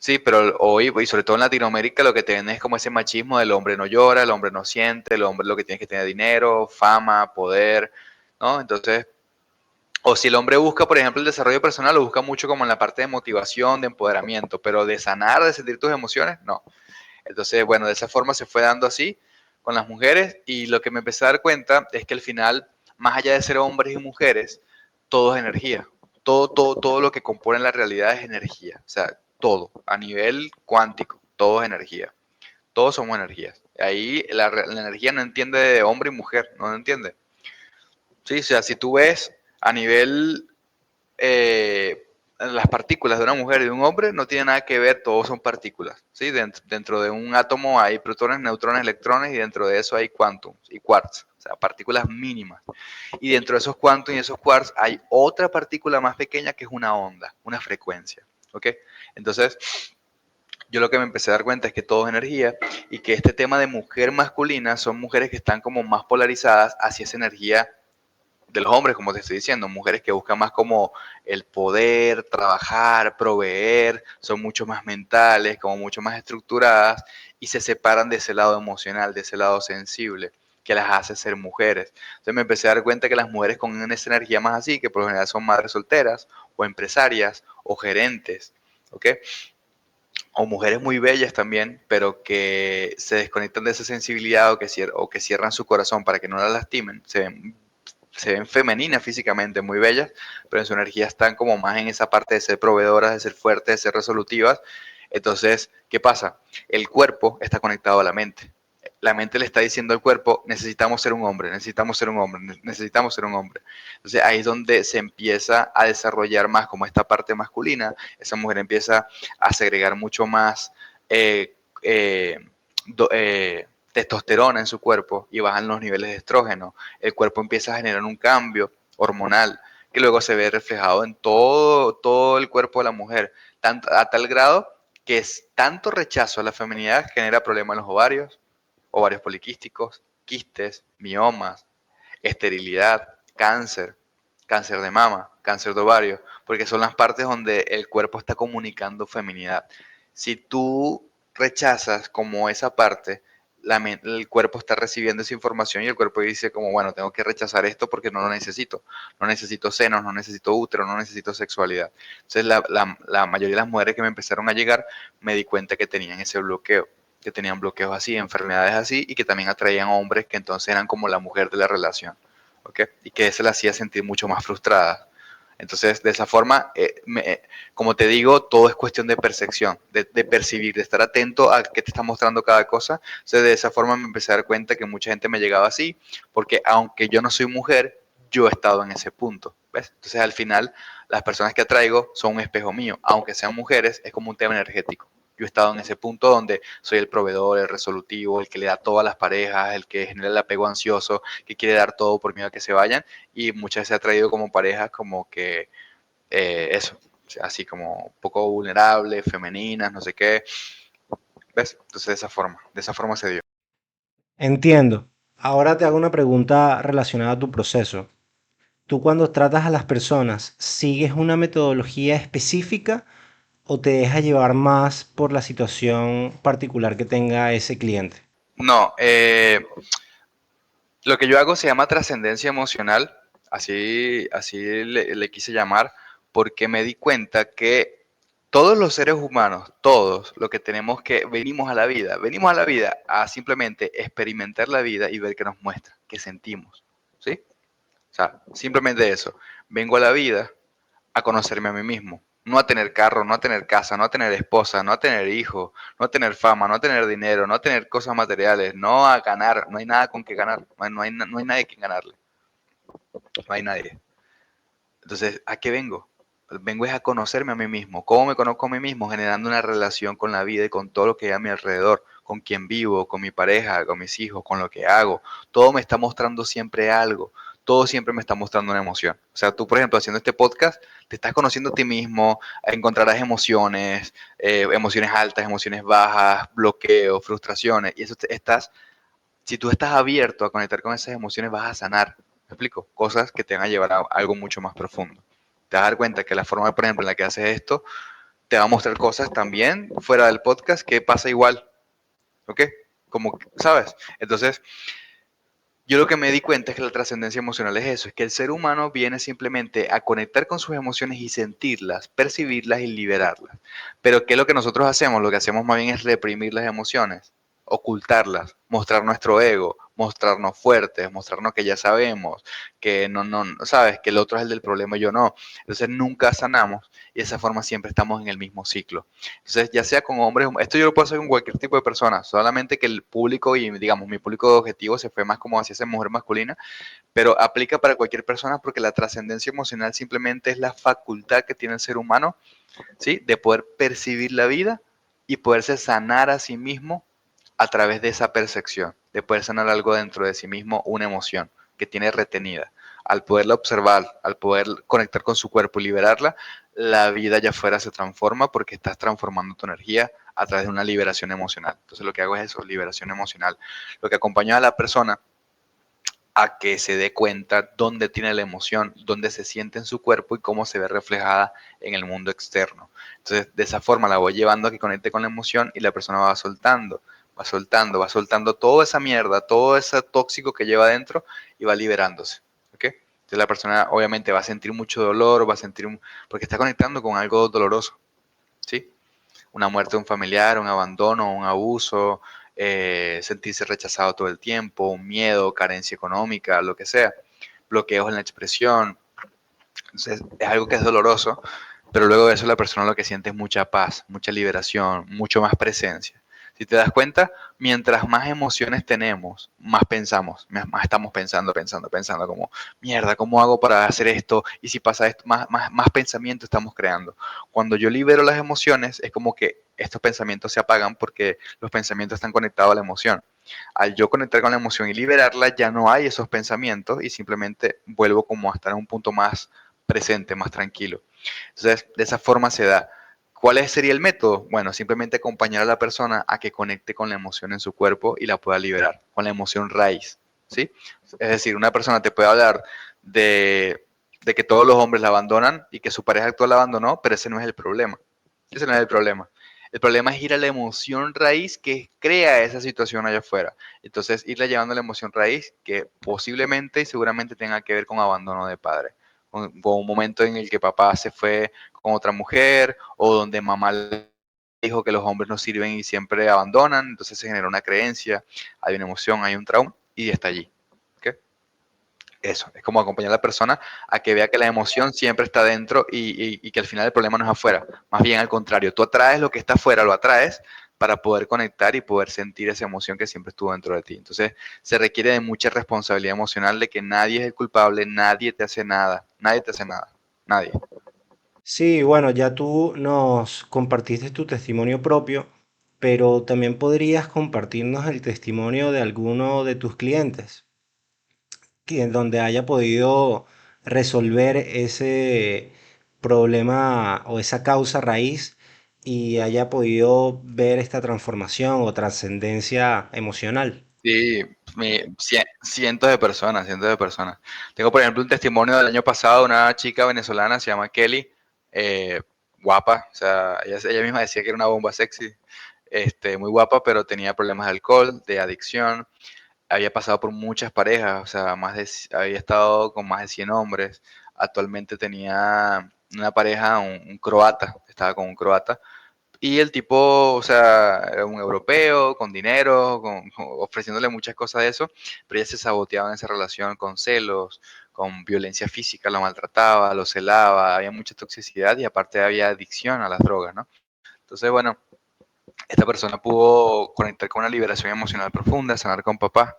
[SPEAKER 2] Sí, pero hoy, y sobre todo en Latinoamérica, lo que tienen es como ese machismo del hombre no llora, el hombre no siente, el hombre lo que tiene es que tener dinero, fama, poder, ¿no? Entonces, o si el hombre busca, por ejemplo, el desarrollo personal, lo busca mucho como en la parte de motivación, de empoderamiento, pero de sanar, de sentir tus emociones, no. Entonces, bueno, de esa forma se fue dando así con las mujeres y lo que me empecé a dar cuenta es que al final, más allá de ser hombres y mujeres, todo es energía. Todo lo que compone la realidad es energía. O sea, todo, a nivel cuántico, todo es energía. Todos somos energías. Ahí la energía no entiende de hombre y mujer, no entiende. Sí, o sea, si tú ves a nivel las partículas de una mujer y de un hombre no tienen nada que ver, todos son partículas. ¿Sí? Dentro de un átomo hay protones, neutrones, electrones y dentro de eso hay quantums y quarks, o sea, partículas mínimas. Y dentro de esos quantums y esos quarks hay otra partícula más pequeña que es una onda, una frecuencia. ¿Ok? Entonces, yo lo que me empecé a dar cuenta es que todo es energía y que este tema de mujer masculina son mujeres que están como más polarizadas hacia esa energía de los hombres, como te estoy diciendo, mujeres que buscan más como el poder, trabajar, proveer, son mucho más mentales, como mucho más estructuradas y se separan de ese lado emocional, de ese lado sensible que las hace ser mujeres. Entonces me empecé a dar cuenta que las mujeres con esa energía más así, que por lo general son madres solteras o empresarias o gerentes, ¿ok? O mujeres muy bellas también, pero que se desconectan de esa sensibilidad o que cierran su corazón para que no la lastimen, se ven femeninas físicamente, muy bellas, pero en su energía están como más en esa parte de ser proveedoras, de ser fuertes, de ser resolutivas. Entonces, ¿qué pasa? El cuerpo está conectado a la mente. La mente le está diciendo al cuerpo, necesitamos ser un hombre, necesitamos ser un hombre, necesitamos ser un hombre. Entonces ahí es donde se empieza a desarrollar más como esta parte masculina. Esa mujer empieza a segregar mucho más eh, eh, do, testosterona en su cuerpo y bajan los niveles de estrógeno. El cuerpo empieza a generar un cambio hormonal que luego se ve reflejado en todo el cuerpo de la mujer, a tal grado que es tanto rechazo a la feminidad genera problemas en los ovarios, ovarios poliquísticos, quistes, miomas, esterilidad, cáncer, cáncer de mama, cáncer de ovario, porque son las partes donde el cuerpo está comunicando feminidad. Si tú rechazas como esa parte, el cuerpo está recibiendo esa información y el cuerpo dice como, bueno, tengo que rechazar esto porque no lo necesito. No necesito senos, no necesito útero, no necesito sexualidad. Entonces la mayoría de las mujeres que me empezaron a llegar me di cuenta que tenían ese bloqueo, que tenían bloqueos así, enfermedades así y que también atraían hombres que entonces eran como la mujer de la relación. ¿Okay? Y que eso la hacía sentir mucho más frustrada. Entonces, de esa forma, como te digo, todo es cuestión de percepción, de percibir, de estar atento a qué te está mostrando cada cosa. Entonces, de esa forma me empecé a dar cuenta que mucha gente me llegaba así, porque aunque yo no soy mujer, yo he estado en ese punto, ¿ves? Entonces, al final, las personas que atraigo son un espejo mío, aunque sean mujeres, es como un tema energético. Yo he estado en ese punto donde soy el proveedor, el resolutivo, el que le da todo a las parejas, el que genera el apego ansioso, que quiere dar todo por miedo a que se vayan, y muchas veces ha traído como parejas como que eso, o sea, así como un poco vulnerables, femeninas, no sé qué, ¿ves? Entonces de esa forma se dio.
[SPEAKER 1] Entiendo. Ahora te hago una pregunta relacionada a tu proceso. ¿Tú cuando tratas a las personas, sigues una metodología específica o te dejas llevar más por la situación particular que tenga ese cliente?
[SPEAKER 2] No, lo que yo hago se llama trascendencia emocional, así le quise llamar, porque me di cuenta que todos los seres humanos, todos lo que tenemos que, venimos a la vida a simplemente experimentar la vida y ver qué nos muestra, qué sentimos, ¿sí? O sea, simplemente eso. Vengo a la vida a conocerme a mí mismo. No a tener carro, no a tener casa, no a tener esposa, no a tener hijos, no a tener fama, no a tener dinero, no a tener cosas materiales, no a ganar. No hay nada con que ganar. No hay nadie que ganarle. No hay nadie. Entonces, ¿a qué vengo? Vengo es a conocerme a mí mismo. ¿Cómo me conozco a mí mismo? Generando una relación con la vida y con todo lo que hay a mi alrededor, con quien vivo, con mi pareja, con mis hijos, con lo que hago. Todo me está mostrando siempre algo. Todo siempre me está mostrando una emoción. O sea, tú, por ejemplo, haciendo este podcast, te estás conociendo a ti mismo, encontrarás emociones, emociones altas, emociones bajas, bloqueos, frustraciones. Y eso si tú estás abierto a conectar con esas emociones, vas a sanar. ¿Me explico? Cosas que te van a llevar a algo mucho más profundo. Te vas a dar cuenta que la forma, por ejemplo, en la que haces esto, te va a mostrar cosas también fuera del podcast que pasa igual. ¿Ok? Como, ¿sabes? Entonces, yo lo que me di cuenta es que la trascendencia emocional es eso, es que el ser humano viene simplemente a conectar con sus emociones y sentirlas, percibirlas y liberarlas. Pero ¿qué es lo que nosotros hacemos? Lo que hacemos más bien es reprimir las emociones, ocultarlas, mostrar nuestro ego, mostrarnos fuertes, mostrarnos que ya sabemos, que no, sabes, que el otro es el del problema y yo no. Entonces nunca sanamos y de esa forma siempre estamos en el mismo ciclo. Entonces, ya sea con hombres, esto yo lo puedo hacer con cualquier tipo de persona, solamente que el público y, digamos, mi público objetivo se fue más como hacia esa mujer masculina, pero aplica para cualquier persona porque la trascendencia emocional simplemente es la facultad que tiene el ser humano, ¿sí? De poder percibir la vida y poderse sanar a sí mismo a través de esa percepción, de poder sanar algo dentro de sí mismo, una emoción que tiene retenida. Al poderla observar, al poder conectar con su cuerpo y liberarla, la vida allá afuera se transforma porque estás transformando tu energía a través de una liberación emocional. Entonces lo que hago es eso, liberación emocional. Lo que acompaña a la persona a que se dé cuenta dónde tiene la emoción, dónde se siente en su cuerpo y cómo se ve reflejada en el mundo externo. Entonces, de esa forma la voy llevando a que conecte con la emoción y la persona va soltando, va soltando, va soltando toda esa mierda, todo ese tóxico que lleva adentro y va liberándose. ¿Ok? Entonces la persona obviamente va a sentir mucho dolor, va a sentir, porque está conectando con algo doloroso, ¿sí? Una muerte de un familiar, un abandono, un abuso, sentirse rechazado todo el tiempo, un miedo, carencia económica, lo que sea, bloqueos en la expresión. Entonces es algo que es doloroso, pero luego de eso la persona lo que siente es mucha paz, mucha liberación, mucho más presencia. Si te das cuenta, mientras más emociones tenemos, más pensamos, más estamos pensando, como, mierda, ¿cómo hago para hacer esto? Y si pasa esto, más pensamiento estamos creando. Cuando yo libero las emociones, es como que estos pensamientos se apagan porque los pensamientos están conectados a la emoción. Al yo conectar con la emoción y liberarla, ya no hay esos pensamientos y simplemente vuelvo como a estar en un punto más presente, más tranquilo. Entonces, de esa forma se da. ¿Cuál sería el método? Bueno, simplemente acompañar a la persona a que conecte con la emoción en su cuerpo y la pueda liberar, con la emoción raíz, ¿sí? Es decir, una persona te puede hablar de que todos los hombres la abandonan y que su pareja actual la abandonó, pero ese no es el problema. Ese no es el problema. El problema es ir a la emoción raíz que crea esa situación allá afuera. Entonces, irle llevando a la emoción raíz que posiblemente y seguramente tenga que ver con abandono de padre. Con un momento en el que papá se fue con otra mujer o donde mamá le dijo que los hombres no sirven y siempre abandonan. Entonces se genera una creencia, hay una emoción, hay un trauma y está allí. ¿Okay? Eso, es como acompañar a la persona a que vea que la emoción siempre está dentro y que al final el problema no es afuera. Más bien al contrario, tú atraes lo que está afuera, lo atraes para poder conectar y poder sentir esa emoción que siempre estuvo dentro de ti. Entonces, se requiere de mucha responsabilidad emocional de que nadie es el culpable, nadie te hace nada, nadie.
[SPEAKER 1] Sí, bueno, ya tú nos compartiste tu testimonio propio, pero también podrías compartirnos el testimonio de alguno de tus clientes, que en donde haya podido resolver ese problema o esa causa raíz y haya podido ver esta transformación o trascendencia emocional.
[SPEAKER 2] Sí, cientos de personas, cientos de personas. Tengo, por ejemplo, un testimonio del año pasado de una chica venezolana, se llama Kelly, eh, guapa, o sea, ella misma decía que era una bomba sexy, muy guapa, pero tenía problemas de alcohol, de adicción, había pasado por muchas parejas, o sea, había estado con más de 100 hombres, actualmente tenía una pareja, un croata, estaba con un croata, y el tipo, o sea, era un europeo, con dinero, ofreciéndole muchas cosas de eso, pero ella se saboteaba en esa relación con celos, con violencia física, lo maltrataba, lo celaba, había mucha toxicidad y aparte había adicción a las drogas, ¿no? Entonces, bueno, esta persona pudo conectar con una liberación emocional profunda, sanar con papá,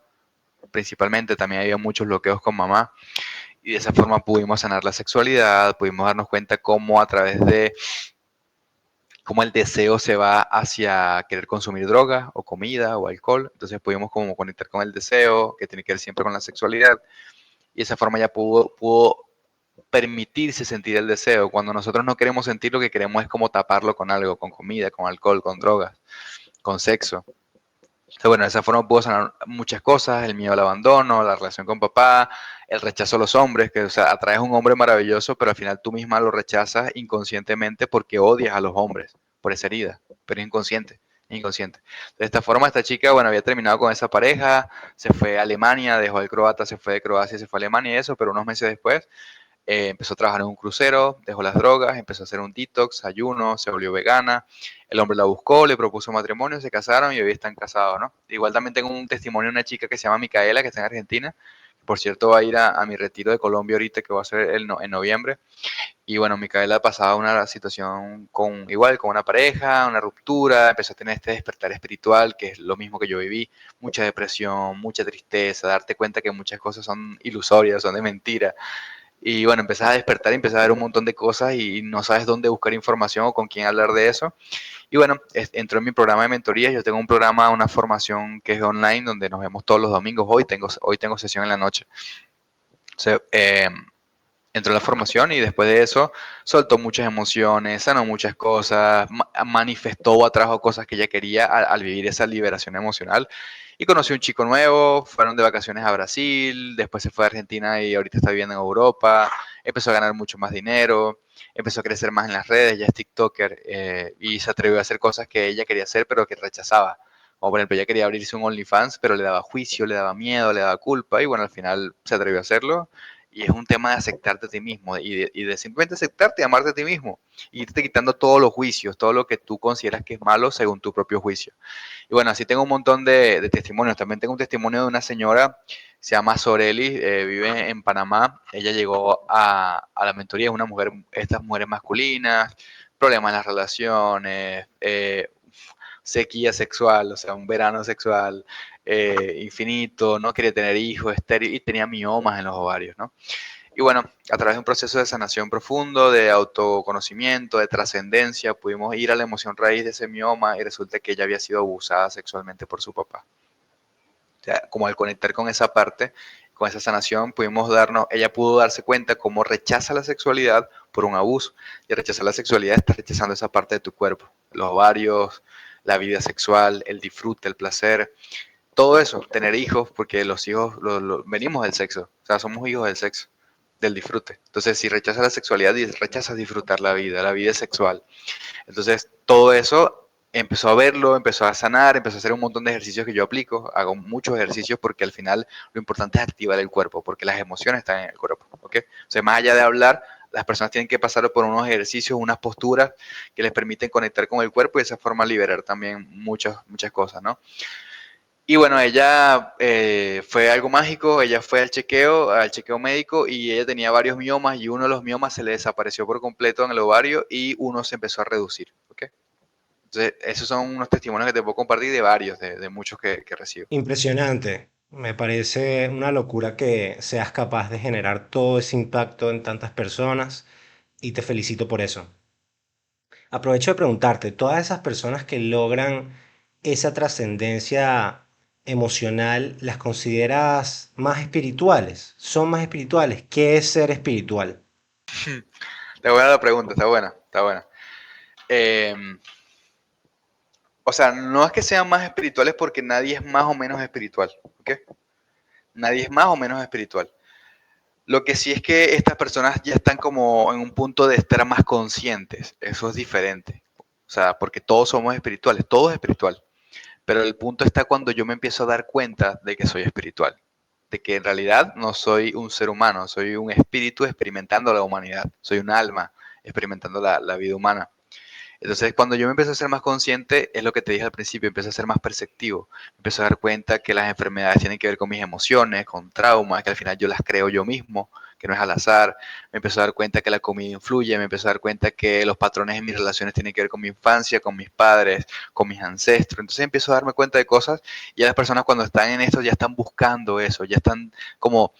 [SPEAKER 2] principalmente, también había muchos bloqueos con mamá, y de esa forma pudimos sanar la sexualidad, pudimos darnos cuenta cómo a través de cómo el deseo se va hacia querer consumir droga o comida o alcohol. Entonces pudimos como conectar con el deseo, que tiene que ver siempre con la sexualidad. Y de esa forma ya pudo permitirse sentir el deseo. Cuando nosotros no queremos sentir, lo que queremos es como taparlo con algo, con comida, con alcohol, con drogas, con sexo. Entonces, bueno, de esa forma puedo sanar muchas cosas, el miedo al abandono, la relación con papá, el rechazo a los hombres, que o sea, atraes a un hombre maravilloso, pero al final tú misma lo rechazas inconscientemente porque odias a los hombres por esa herida, pero es inconsciente, inconsciente. De esta forma, esta chica, bueno, había terminado con esa pareja, se fue a Alemania, dejó el croata, se fue de Croacia, se fue a Alemania y eso, pero unos meses después empezó a trabajar en un crucero, dejó las drogas, empezó a hacer un detox, ayuno, se volvió vegana. El hombre la buscó, le propuso matrimonio, se casaron y hoy están casados, ¿no? Igual también tengo un testimonio de una chica que se llama Micaela, que está en Argentina. Por cierto, va a ir a mi retiro de Colombia ahorita, que va a ser en noviembre. Y bueno, Micaela pasaba una situación igual, con una pareja, una ruptura, empezó a tener este despertar espiritual, que es lo mismo que yo viví, mucha depresión, mucha tristeza, darte cuenta que muchas cosas son ilusorias, son de mentira, y bueno, empezás a despertar y empezás a ver un montón de cosas y no sabes dónde buscar información o con quién hablar de eso. Y bueno, entró en mi programa de mentorías. Yo tengo un programa, una formación que es online donde nos vemos todos los domingos. Hoy tengo sesión en la noche. Entonces, entró en la formación y después de eso soltó muchas emociones, sanó muchas cosas, manifestó o atrajo cosas que ella quería al vivir esa liberación emocional. Y conoció un chico nuevo, fueron de vacaciones a Brasil, después se fue a Argentina y ahorita está viviendo en Europa, empezó a ganar mucho más dinero, empezó a crecer más en las redes, ya es TikToker, y se atrevió a hacer cosas que ella quería hacer pero que rechazaba. Como por ejemplo, ella quería abrirse un OnlyFans, pero le daba juicio, le daba miedo, le daba culpa, y bueno, al final se atrevió a hacerlo. Y es un tema de aceptarte a ti mismo y de simplemente aceptarte y amarte a ti mismo. Y irte quitando todos los juicios, todo lo que tú consideras que es malo según tu propio juicio. Y bueno, así tengo un montón de testimonios. También tengo un testimonio de una señora, se llama Soreli, vive en Panamá. Ella llegó a la mentoría, es una mujer, estas mujeres masculinas, problemas en las relaciones, sequía sexual, o sea, un verano sexual infinito, no quería tener hijos, estéril, y tenía miomas en los ovarios, ¿no? Y bueno, a través de un proceso de sanación profundo, de autoconocimiento, de trascendencia, pudimos ir a la emoción raíz de ese mioma y resulta que ella había sido abusada sexualmente por su papá. O sea, como al conectar con esa parte, con esa sanación, ella pudo darse cuenta cómo rechaza la sexualidad por un abuso. Y rechazar la sexualidad está rechazando esa parte de tu cuerpo, los ovarios, la vida sexual, el disfrute, el placer, todo eso, tener hijos, porque los hijos venimos del sexo, o sea, somos hijos del sexo, del disfrute. Entonces, si rechazas la sexualidad, rechazas disfrutar la vida es sexual. Entonces, todo eso empezó a verlo, empezó a sanar, empezó a hacer un montón de ejercicios que yo aplico. Hago muchos ejercicios porque al final lo importante es activar el cuerpo, porque las emociones están en el cuerpo. ¿Ok? O sea, más allá de hablar, las personas tienen que pasar por unos ejercicios, unas posturas que les permiten conectar con el cuerpo y de esa forma liberar también muchas cosas, ¿no? Y bueno, ella fue algo mágico, ella fue al chequeo médico y ella tenía varios miomas y uno de los miomas se le desapareció por completo en el ovario y uno se empezó a reducir, ¿ok? Entonces, esos son unos testimonios que te puedo compartir de varios, de muchos que recibo.
[SPEAKER 1] Impresionante. Me parece una locura que seas capaz de generar todo ese impacto en tantas personas y te felicito por eso. Aprovecho de preguntarte, todas esas personas que logran esa trascendencia emocional, ¿las consideras más espirituales? ¿Son más espirituales? ¿Qué es ser espiritual?
[SPEAKER 2] Está buena la pregunta, está buena, está buena. Eh, o sea, no es que sean más espirituales porque nadie es más o menos espiritual, ¿ok? Nadie es más o menos espiritual. Lo que sí es que estas personas ya están como en un punto de estar más conscientes. Eso es diferente. O sea, porque todos somos espirituales, todo es espiritual. Pero el punto está cuando yo me empiezo a dar cuenta de que soy espiritual. De que en realidad no soy un ser humano, soy un espíritu experimentando la humanidad. Soy un alma experimentando la vida humana. Entonces, cuando yo me empecé a ser más consciente, es lo que te dije al principio, empecé a ser más perceptivo. Me empecé a dar cuenta que las enfermedades tienen que ver con mis emociones, con traumas, que al final yo las creo yo mismo, que no es al azar. Me empecé a dar cuenta que la comida influye, me empecé a dar cuenta que los patrones en mis relaciones tienen que ver con mi infancia, con mis padres, con mis ancestros. Entonces empiezo a darme cuenta de cosas y a las personas cuando están en esto ya están buscando eso, ya están como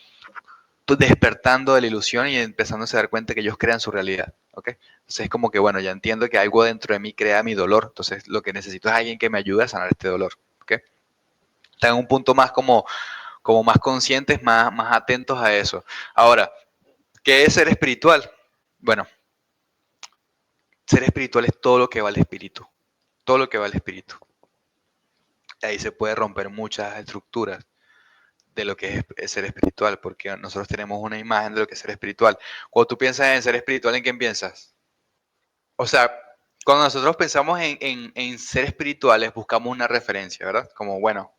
[SPEAKER 2] despertando de la ilusión y empezando a dar cuenta que ellos crean su realidad, ¿ok? Entonces es como que, bueno, ya entiendo que algo dentro de mí crea mi dolor, entonces lo que necesito es alguien que me ayude a sanar este dolor, ¿ok? Están en un punto más como más conscientes, más atentos a eso. Ahora, ¿qué es ser espiritual? Bueno, ser espiritual es todo lo que va al espíritu, todo lo que va al espíritu. Ahí se puede romper muchas estructuras de lo que es ser espiritual, porque nosotros tenemos una imagen de lo que es ser espiritual. Cuando tú piensas en ser espiritual, ¿en qué piensas? O sea, cuando nosotros pensamos en ser espirituales, buscamos una referencia, ¿verdad? Como, bueno,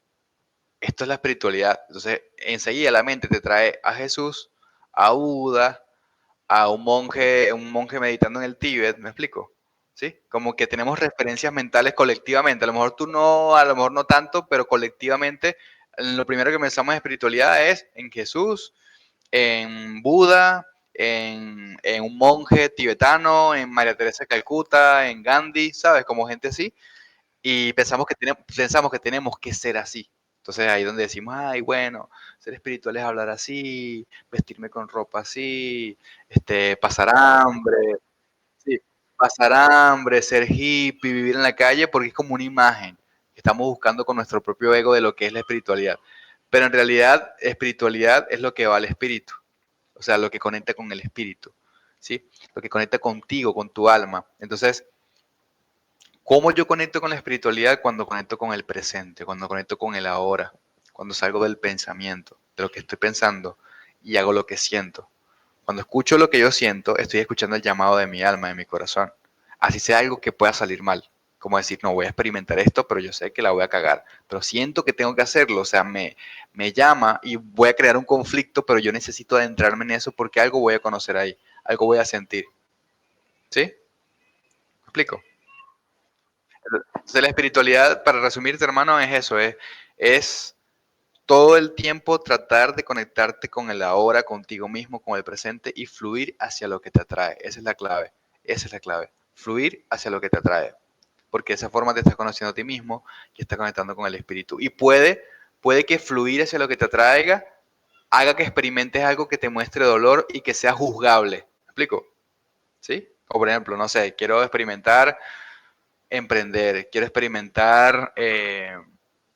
[SPEAKER 2] esto es la espiritualidad. Entonces, enseguida la mente te trae a Jesús, a Buda, a un monje meditando en el Tíbet, ¿me explico? ¿Sí? Como que tenemos referencias mentales colectivamente. A lo mejor tú no, a lo mejor no tanto, pero colectivamente lo primero que pensamos en espiritualidad es en Jesús, en Buda, en un monje tibetano, en María Teresa de Calcuta, en Gandhi, ¿sabes? Como gente así. Y pensamos que tenemos que ser así. Entonces ahí donde decimos, ay, bueno, ser espiritual es hablar así, vestirme con ropa así, pasar hambre, sí, pasar hambre, ser hippie, vivir en la calle, porque es como una imagen que estamos buscando con nuestro propio ego de lo que es la espiritualidad. Pero en realidad, espiritualidad es lo que va al espíritu, o sea, lo que conecta con el espíritu, ¿sí? Lo que conecta contigo, con tu alma. Entonces, ¿cómo yo conecto con la espiritualidad? Cuando conecto con el presente, cuando conecto con el ahora, cuando salgo del pensamiento, de lo que estoy pensando y hago lo que siento. Cuando escucho lo que yo siento, estoy escuchando el llamado de mi alma, de mi corazón. Así sea algo que pueda salir mal. Como decir, no voy a experimentar esto, pero yo sé que la voy a cagar. Pero siento que tengo que hacerlo. O sea, me llama y voy a crear un conflicto, pero yo necesito adentrarme en eso porque algo voy a conocer ahí. Algo voy a sentir. ¿Sí? ¿Me explico? Entonces, la espiritualidad, para resumirte, hermano, es eso. Es todo el tiempo tratar de conectarte con el ahora, contigo mismo, con el presente y fluir hacia lo que te atrae. Esa es la clave. Esa es la clave. Fluir hacia lo que te atrae. Porque de esa forma te estás conociendo a ti mismo y estás conectando con el espíritu. Y puede que fluir hacia lo que te atraiga haga que experimentes algo que te muestre dolor y que sea juzgable. ¿Me explico? ¿Sí? O por ejemplo, no sé, quiero experimentar emprender, quiero experimentar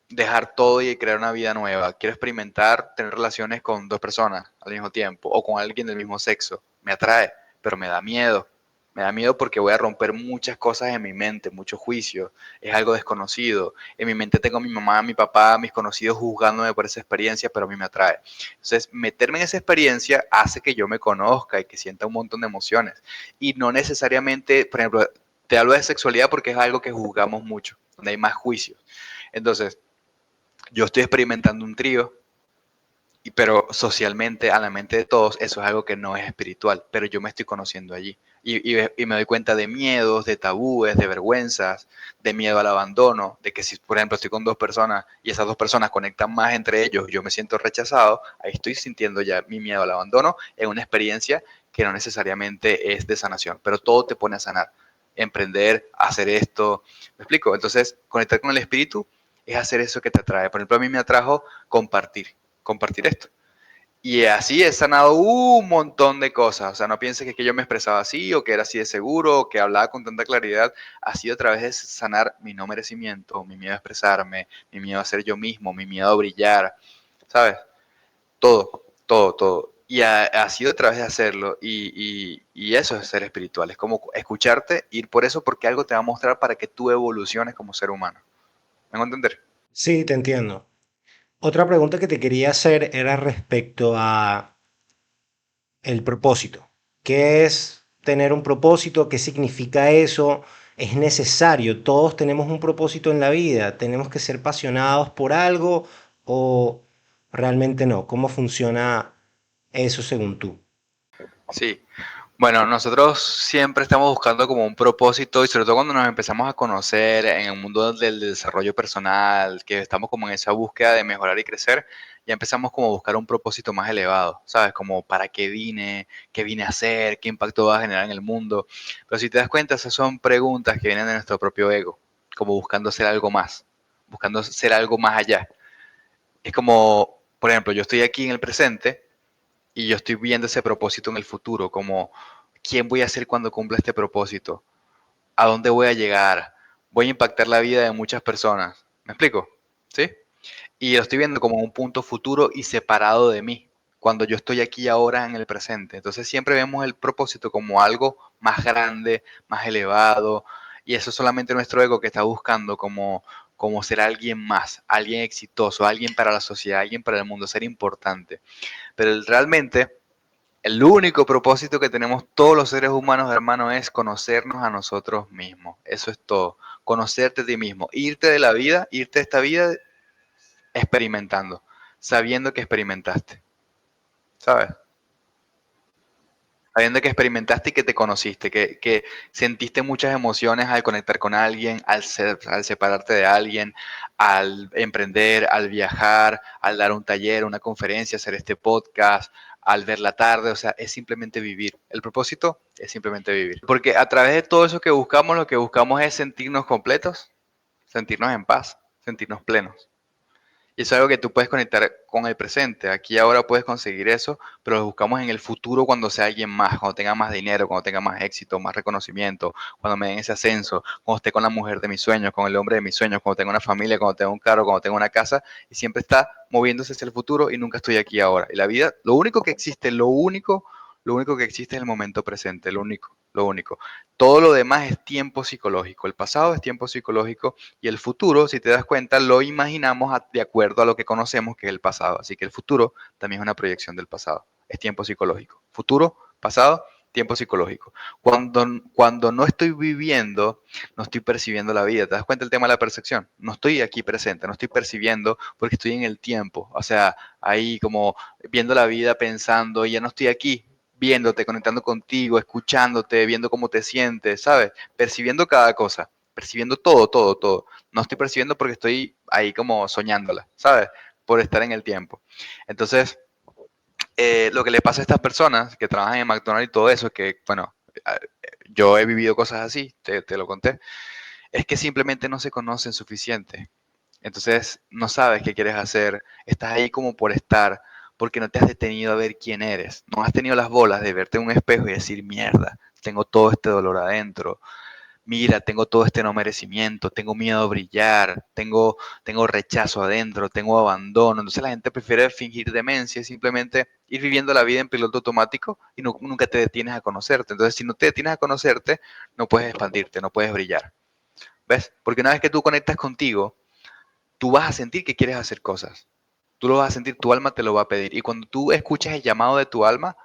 [SPEAKER 2] dejar todo y crear una vida nueva. Quiero experimentar tener relaciones con dos personas al mismo tiempo o con alguien del mismo sexo. Me atrae, pero me da miedo. Me da miedo porque voy a romper muchas cosas en mi mente, muchos juicios. Es algo desconocido. En mi mente tengo a mi mamá, a mi papá, a mis conocidos juzgándome por esa experiencia, pero a mí me atrae. Entonces, meterme en esa experiencia hace que yo me conozca y que sienta un montón de emociones. Y no necesariamente, por ejemplo, te hablo de sexualidad porque es algo que juzgamos mucho, donde hay más juicios. Entonces, yo estoy experimentando un trío, pero socialmente, a la mente de todos, eso es algo que no es espiritual, pero yo me estoy conociendo allí. Y me doy cuenta de miedos, de tabúes, de vergüenzas, de miedo al abandono, de que si, por ejemplo, estoy con dos personas y esas dos personas conectan más entre ellos, yo me siento rechazado, ahí estoy sintiendo ya mi miedo al abandono en una experiencia que no necesariamente es de sanación, pero todo te pone a sanar. Emprender, hacer esto, ¿me explico? Entonces, conectar con el espíritu es hacer eso que te atrae. Por ejemplo, a mí me atrajo compartir esto. Y así he sanado un montón de cosas. O sea, no pienses que yo me expresaba así o que era así de seguro o que hablaba con tanta claridad. Ha sido a través de sanar mi no merecimiento, mi miedo a expresarme, mi miedo a ser yo mismo, mi miedo a brillar, ¿sabes? Todo, todo, todo. Y ha sido a través de hacerlo. Y eso es ser espiritual. Es como escucharte, ir por eso porque algo te va a mostrar para que tú evoluciones como ser humano. ¿Me hago entender?
[SPEAKER 1] Sí, te entiendo. Otra pregunta que te quería hacer era respecto a el propósito. ¿Qué es tener un propósito? ¿Qué significa eso? ¿Es necesario? Todos tenemos un propósito en la vida. ¿Tenemos que ser apasionados por algo o realmente no? ¿Cómo funciona eso según tú?
[SPEAKER 2] Sí. Bueno, nosotros siempre estamos buscando como un propósito y sobre todo cuando nos empezamos a conocer en el mundo del desarrollo personal, que estamos como en esa búsqueda de mejorar y crecer, ya empezamos como a buscar un propósito más elevado, ¿sabes? Como para qué vine a hacer, qué impacto va a generar en el mundo. Pero si te das cuenta, esas son preguntas que vienen de nuestro propio ego, como buscando ser algo más, buscando ser algo más allá. Es como, por ejemplo, yo estoy aquí en el presente y yo estoy viendo ese propósito en el futuro, como quién voy a ser cuando cumpla este propósito, a dónde voy a llegar, voy a impactar la vida de muchas personas. ¿Me explico? ¿Sí? Y lo estoy viendo como un punto futuro y separado de mí, cuando yo estoy aquí ahora en el presente. Entonces siempre vemos el propósito como algo más grande, más elevado, y eso es solamente nuestro ego que está buscando como ser alguien más, alguien exitoso, alguien para la sociedad, alguien para el mundo, ser importante. Pero realmente el único propósito que tenemos todos los seres humanos, hermano, es conocernos a nosotros mismos. Eso es todo. Conocerte a ti mismo. Irte de la vida, irte de esta vida experimentando, sabiendo que experimentaste. ¿Sabes? Sabiendo que experimentaste y que te conociste, que sentiste muchas emociones al conectar con alguien, al separarte de alguien, al emprender, al viajar, al dar un taller, una conferencia, hacer este podcast, al ver la tarde, o sea, es simplemente vivir. El propósito es simplemente vivir. Porque a través de todo eso que buscamos, lo que buscamos es sentirnos completos, sentirnos en paz, sentirnos plenos. Y eso es algo que tú puedes conectar con el presente. Aquí ahora puedes conseguir eso, pero lo buscamos en el futuro cuando sea alguien más, cuando tenga más dinero, cuando tenga más éxito, más reconocimiento, cuando me den ese ascenso, cuando esté con la mujer de mis sueños, con el hombre de mis sueños, cuando tenga una familia, cuando tenga un carro, cuando tenga una casa, y siempre está moviéndose hacia el futuro y nunca estoy aquí ahora. Y la vida, lo único que existe, lo único que existe es el momento presente, lo único, lo único. Todo lo demás es tiempo psicológico. El pasado es tiempo psicológico y el futuro, si te das cuenta, lo imaginamos de acuerdo a lo que conocemos que es el pasado. Así que el futuro también es una proyección del pasado. Es tiempo psicológico. Futuro, pasado, tiempo psicológico. Cuando no estoy viviendo, no estoy percibiendo la vida. ¿Te das cuenta el tema de la percepción? No estoy aquí presente, no estoy percibiendo porque estoy en el tiempo. O sea, ahí como viendo la vida, pensando, y ya no estoy aquí viéndote, conectando contigo, escuchándote, viendo cómo te sientes, ¿sabes? Percibiendo cada cosa, percibiendo todo, todo, todo. No estoy percibiendo porque estoy ahí como soñándola, ¿sabes? Por estar en el tiempo. Entonces, lo que le pasa a estas personas que trabajan en McDonald's y todo eso, que, bueno, yo he vivido cosas así, te lo conté, es que simplemente no se conocen suficiente. Entonces, no sabes qué quieres hacer, estás ahí como por estar, porque no te has detenido a ver quién eres. No has tenido las bolas de verte en un espejo y decir, mierda, tengo todo este dolor adentro. Mira, tengo todo este no merecimiento, tengo miedo a brillar, tengo rechazo adentro, tengo abandono. Entonces la gente prefiere fingir demencia y simplemente ir viviendo la vida en piloto automático y nunca te detienes a conocerte. Entonces, si no te detienes a conocerte, no puedes expandirte, no puedes brillar. ¿Ves? Porque una vez que tú conectas contigo, tú vas a sentir que quieres hacer cosas. Tú lo vas a sentir, tu alma te lo va a pedir. Y cuando tú escuchas el llamado de tu alma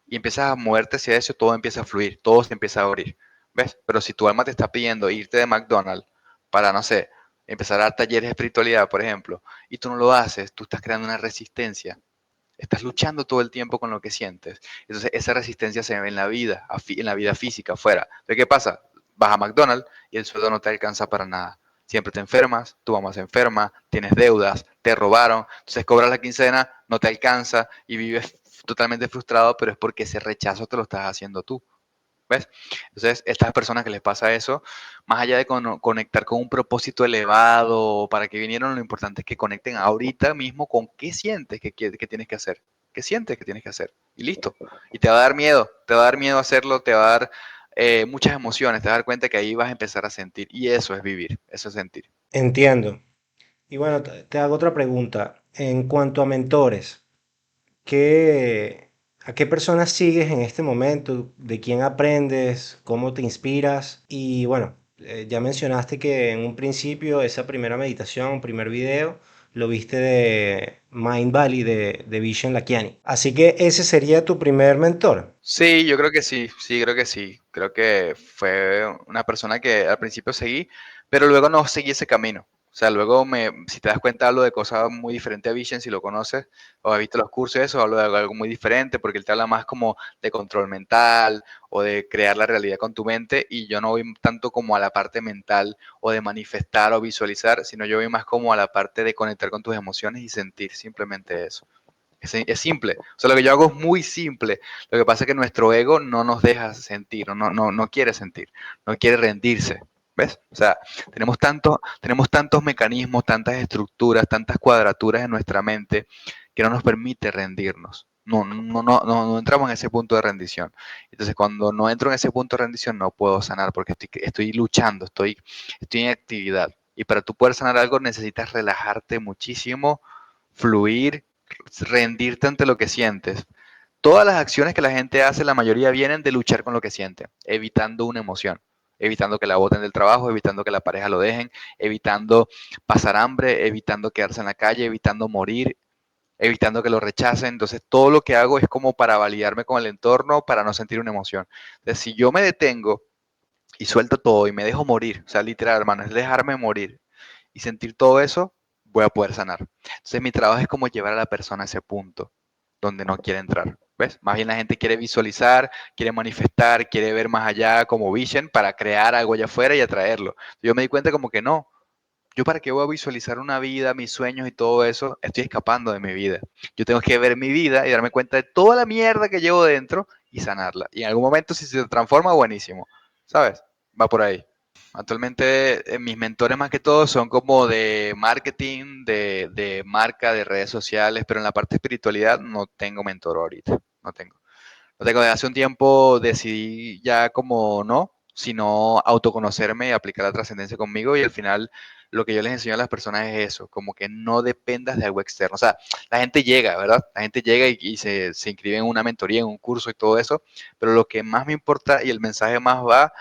[SPEAKER 2] y empiezas a moverte hacia eso, todo empieza a fluir, todo se empieza a abrir. ¿Ves? Pero si tu alma te está pidiendo irte de McDonald's para, no sé, empezar a dar talleres de espiritualidad, por ejemplo, y tú no lo haces, tú estás creando una resistencia. Estás luchando todo el tiempo con lo que sientes. Entonces, esa resistencia se ve en la vida, en la vida física, afuera. Entonces, ¿qué pasa? Vas a McDonald's y el sueldo no te alcanza para nada. Siempre te enfermas, tu mamá se enferma, tienes deudas, te robaron, entonces cobras la quincena, no te alcanza y vives totalmente frustrado, pero es porque ese rechazo te lo estás haciendo tú. ¿Ves? Entonces, estas personas que les pasa eso, más allá de conectar con un propósito elevado, para que vinieron, lo importante es que conecten ahorita mismo con qué sientes que tienes que hacer. ¿Qué sientes que tienes que hacer? Y listo. Y te va a dar miedo, te va a dar miedo hacerlo, te va a dar muchas emociones, te vas a dar cuenta que ahí vas a empezar a sentir. Y eso es vivir, eso es sentir.
[SPEAKER 1] Entiendo. Y bueno, te hago otra pregunta. En cuanto a mentores, ¿qué, a qué personas sigues en este momento? ¿De quién aprendes? ¿Cómo te inspiras? Y bueno, ya mencionaste que en un principio esa primera meditación, primer video, lo viste de Mind Valley de Vishen Lakhiani. Así que ese sería tu primer mentor.
[SPEAKER 2] Sí, yo creo que sí, sí, creo que sí. Creo que fue una persona que al principio seguí, pero luego no seguí ese camino. O sea, luego si te das cuenta, hablo de cosas muy diferentes a Vision, si lo conoces, o has visto los cursos, eso, hablo de algo muy diferente, porque él te habla más como de control mental o de crear la realidad con tu mente, y yo no voy tanto como a la parte mental o de manifestar o visualizar, sino yo voy más como a la parte de conectar con tus emociones y sentir simplemente eso. Es simple. O sea, lo que yo hago es muy simple. Lo que pasa es que nuestro ego no nos deja sentir, no quiere sentir, no quiere rendirse. ¿Ves? O sea, tenemos tantos mecanismos, tantas estructuras, tantas cuadraturas en nuestra mente que no nos permite rendirnos. No entramos en ese punto de rendición. Entonces, cuando no entro en ese punto de rendición, no puedo sanar porque estoy luchando, estoy en actividad. Y para tú poder sanar algo necesitas relajarte muchísimo, fluir, rendirte ante lo que sientes. Todas las acciones que la gente hace, la mayoría vienen de luchar con lo que siente, evitando una emoción, evitando que la boten del trabajo, evitando que la pareja lo dejen, evitando pasar hambre, evitando quedarse en la calle, evitando morir, evitando que lo rechacen. Entonces, todo lo que hago es como para validarme con el entorno, para no sentir una emoción. Entonces, si yo me detengo y suelto todo y me dejo morir, o sea, literal, hermano, es dejarme morir y sentir todo eso, voy a poder sanar. Entonces mi trabajo es como llevar a la persona a ese punto donde no quiere entrar. ¿Ves? Más bien la gente quiere visualizar, quiere manifestar, quiere ver más allá como vision para crear algo allá afuera y atraerlo. Yo me di cuenta como que no. Yo para qué voy a visualizar una vida, mis sueños y todo eso, estoy escapando de mi vida. Yo tengo que ver mi vida y darme cuenta de toda la mierda que llevo dentro y sanarla. Y en algún momento si se transforma, buenísimo. ¿Sabes? Va por ahí. Actualmente mis mentores más que todo son como de marketing, de marca, de redes sociales, pero en la parte de espiritualidad no tengo mentor ahorita, no tengo. No tengo, desde hace un tiempo decidí ya como no, sino autoconocerme y aplicar la trascendencia conmigo y al final lo que yo les enseño a las personas es eso, como que no dependas de algo externo. O sea, la gente llega, ¿verdad? La gente llega y se inscribe en una mentoría, en un curso y todo eso, pero lo que más me importa y el mensaje más va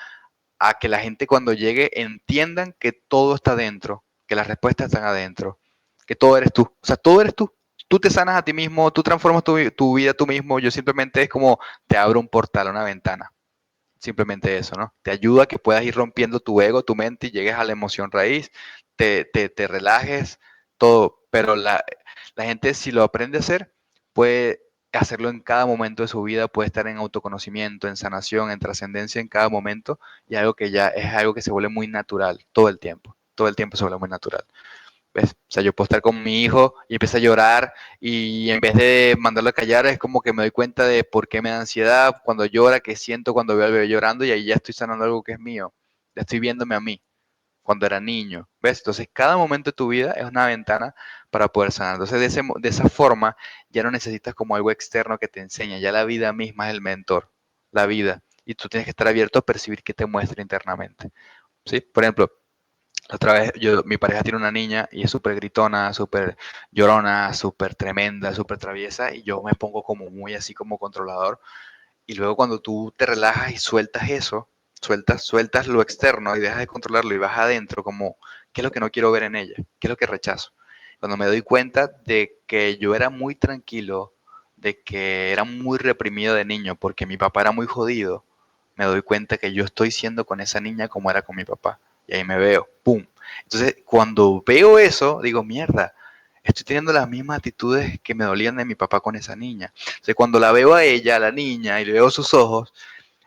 [SPEAKER 2] a que la gente cuando llegue entiendan que todo está dentro, que las respuestas están adentro, que todo eres tú. O sea, todo eres tú. Tú te sanas a ti mismo, tú transformas tu vida tú mismo. Yo simplemente es como te abro un portal, una ventana. Simplemente eso, ¿no? Te ayuda a que puedas ir rompiendo tu ego, tu mente y llegues a la emoción raíz, te relajes, todo. Pero la gente si lo aprende a hacer, puede hacerlo en cada momento de su vida, puede estar en autoconocimiento, en sanación, en trascendencia en cada momento y algo que ya es algo que se vuelve muy natural todo el tiempo se vuelve muy natural. ¿Ves? O sea, yo puedo estar con mi hijo y empieza a llorar y en vez de mandarlo a callar es como que me doy cuenta de por qué me da ansiedad cuando llora, qué siento cuando veo al bebé llorando y ahí ya estoy sanando algo que es mío. Ya estoy viéndome a mí cuando era niño. ¿Ves? Entonces, cada momento de tu vida es una ventana para poder sanar. Entonces, de esa forma, ya no necesitas como algo externo que te enseñe. Ya la vida misma es el mentor, la vida. Y tú tienes que estar abierto a percibir qué te muestra internamente. ¿Sí? Por ejemplo, otra vez, mi pareja tiene una niña y es súper gritona, súper llorona, súper tremenda, súper traviesa y yo me pongo como muy así como controlador. Y luego cuando tú te relajas y sueltas eso, sueltas lo externo y dejas de controlarlo y vas adentro como, ¿qué es lo que no quiero ver en ella? ¿Qué es lo que rechazo? Cuando me doy cuenta de que yo era muy tranquilo, de que era muy reprimido de niño porque mi papá era muy jodido, me doy cuenta que yo estoy siendo con esa niña como era con mi papá. Y ahí me veo, ¡pum! Entonces, cuando veo eso, digo, mierda, estoy teniendo las mismas actitudes que me dolían de mi papá con esa niña. O sea, cuando la veo a ella, a la niña, y le veo sus ojos,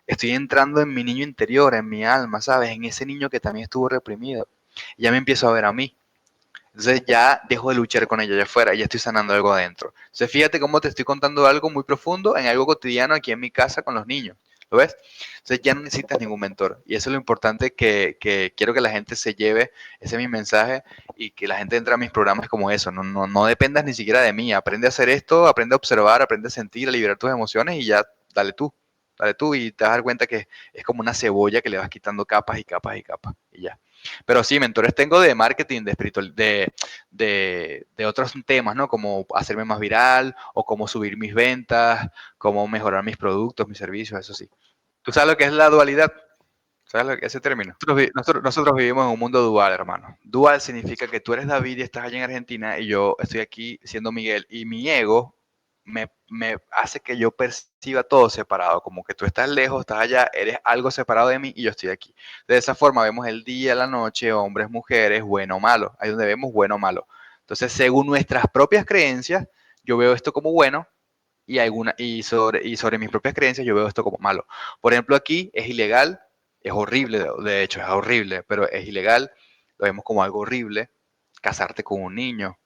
[SPEAKER 2] estoy entrando en mi niño interior, en mi alma, ¿sabes? En ese niño que también estuvo reprimido. Y ya me empiezo a ver a mí. Entonces ya dejo de luchar con ella allá afuera, ya estoy sanando algo adentro. Entonces fíjate cómo te estoy contando algo muy profundo en algo cotidiano aquí en mi casa con los niños. ¿Lo ves? Entonces ya no necesitas ningún mentor. Y eso es lo importante que quiero que la gente se lleve. Ese es mi mensaje y que la gente entre a mis programas como eso. No dependas ni siquiera de mí. Aprende a hacer esto, aprende a observar, aprende a sentir, a liberar tus emociones y ya dale tú. Dale tú y te vas a dar cuenta que es como una cebolla que le vas quitando capas y capas y capas y ya. Pero sí, mentores tengo de marketing, de espiritual, de otros temas, ¿no? Como hacerme más viral o cómo subir mis ventas, cómo mejorar mis productos, mis servicios, eso sí. ¿Tú sabes lo que es la dualidad? ¿Sabes lo que es ese término? Nosotros vivimos en un mundo dual, hermano. Dual significa que tú eres David y estás allá en Argentina y yo estoy aquí siendo Miguel. Y mi ego me hace que yo perciba todo separado, como que tú estás lejos, estás allá, eres algo separado de mí y yo estoy aquí. De esa forma vemos el día, la noche, hombres, mujeres, bueno o malo. Ahí donde vemos bueno o malo. Entonces, según nuestras propias creencias, yo veo esto como bueno y sobre mis propias creencias yo veo esto como malo. Por ejemplo, aquí es ilegal, es horrible, de hecho es horrible, pero es ilegal, lo vemos como algo horrible, casarte con un niño,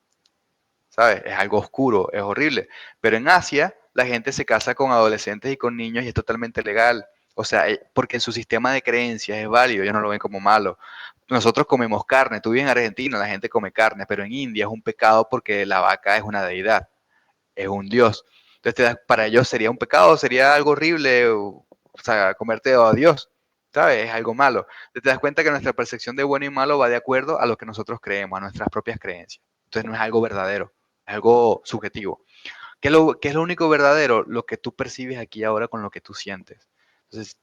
[SPEAKER 2] ¿sabes? Es algo oscuro, es horrible. Pero en Asia la gente se casa con adolescentes y con niños y es totalmente legal. O sea, porque en su sistema de creencias es válido, ellos no lo ven como malo. Nosotros comemos carne, tú vives en Argentina, la gente come carne, pero en India es un pecado porque la vaca es una deidad, es un dios. Entonces, para ellos sería un pecado, sería algo horrible, o sea, comerte a Dios, ¿sabes? Es algo malo. Entonces, te das cuenta que nuestra percepción de bueno y malo va de acuerdo a lo que nosotros creemos, a nuestras propias creencias. Entonces, no es algo verdadero, es algo subjetivo. ¿Qué es lo único verdadero? Lo que tú percibes aquí y ahora con lo que tú sientes. Entonces,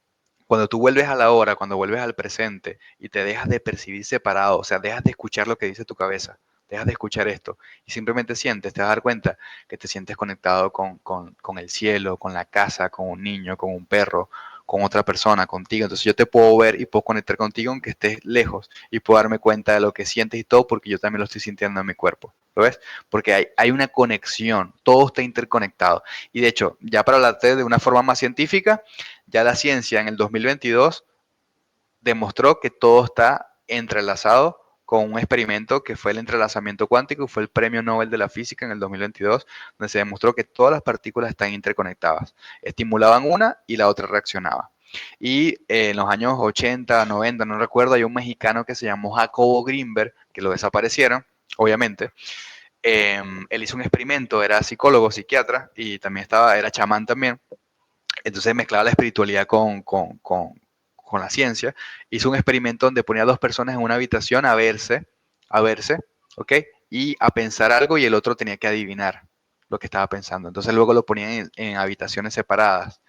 [SPEAKER 2] cuando tú vuelves a la hora, cuando vuelves al presente y te dejas de percibir separado, o sea, dejas de escuchar lo que dice tu cabeza, dejas de escuchar esto y simplemente sientes, te vas a dar cuenta que te sientes conectado con el cielo, con la casa, con un niño, con un perro, con otra persona, contigo. Entonces yo te puedo ver y puedo conectar contigo aunque estés lejos y puedo darme cuenta de lo que sientes y todo porque yo también lo estoy sintiendo en mi cuerpo. ¿Lo ves? Porque hay una conexión, todo está interconectado. Y de hecho, ya para hablarte de una forma más científica, ya la ciencia en el 2022 demostró que todo está entrelazado con un experimento que fue el entrelazamiento cuántico, fue el premio Nobel de la física en el 2022, donde se demostró que todas las partículas están interconectadas. Estimulaban una y la otra reaccionaba. Y en los años 80, 90, no recuerdo, hay un mexicano que se llamó Jacobo Greenberg, que lo desaparecieron, obviamente. Él hizo un experimento, era psicólogo, psiquiatra, y también era chamán también. Entonces mezclaba la espiritualidad con la ciencia. Hizo un experimento donde ponía a dos personas en una habitación a verse, ¿ok? Y a pensar algo y el otro tenía que adivinar lo que estaba pensando. Entonces luego lo ponían en habitaciones separadas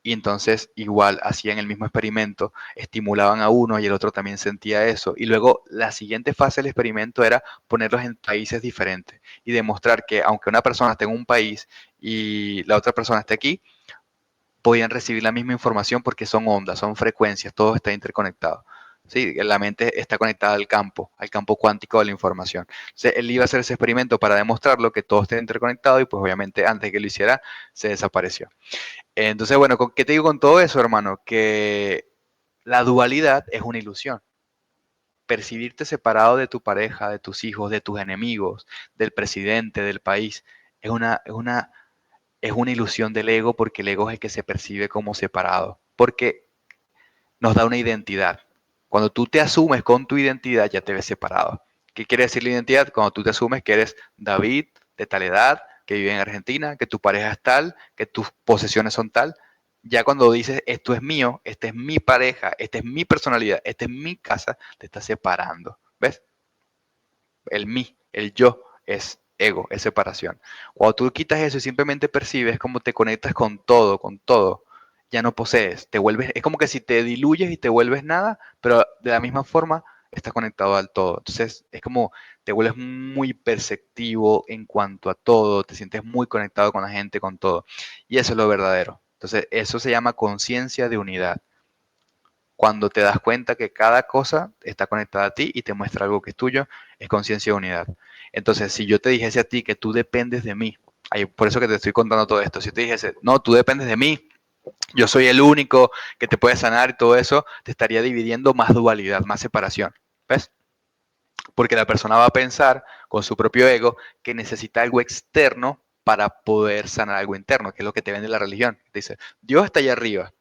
[SPEAKER 2] y entonces igual hacían el mismo experimento, estimulaban a uno y el otro también sentía eso. Y luego la siguiente fase del experimento era ponerlos en países diferentes y demostrar que aunque una persona esté en un país y la otra persona esté aquí, podían recibir la misma información porque son ondas, son frecuencias, todo está interconectado. Sí, la mente está conectada al campo cuántico de la información. Entonces, él iba a hacer ese experimento para demostrarlo que todo está interconectado y pues obviamente antes de que lo hiciera se desapareció. Entonces, bueno, ¿qué te digo con todo eso, hermano? Que la dualidad es una ilusión. Percibirte separado de tu pareja, de tus hijos, de tus enemigos, del presidente, del país, es una ilusión del ego porque el ego es el que se percibe como separado, porque nos da una identidad. Cuando tú te asumes con tu identidad, ya te ves separado. ¿Qué quiere decir la identidad? Cuando tú te asumes que eres David de tal edad, que vive en Argentina, que tu pareja es tal, que tus posesiones son tal, ya cuando dices esto es mío, esta es mi pareja, esta es mi personalidad, esta es mi casa, te estás separando. ¿Ves? El mí, el yo es ego, es separación. Cuando tú quitas eso y simplemente percibes cómo te conectas con todo, ya no posees, te vuelves, es como que si te diluyes y te vuelves nada, pero de la misma forma estás conectado al todo. Entonces es como te vuelves muy perceptivo en cuanto a todo, te sientes muy conectado con la gente, con todo. Y eso es lo verdadero. Entonces eso se llama conciencia de unidad cuando te das cuenta que cada cosa está conectada a ti y te muestra algo que es tuyo, es conciencia de unidad. Entonces, si yo te dijese a ti que tú dependes de mí, por eso que te estoy contando todo esto, si te dijese, no, tú dependes de mí, yo soy el único que te puede sanar y todo eso, te estaría dividiendo más dualidad, más separación. ¿Ves? Porque la persona va a pensar con su propio ego que necesita algo externo para poder sanar algo interno, que es lo que te vende la religión. Dice, Dios está allá arriba,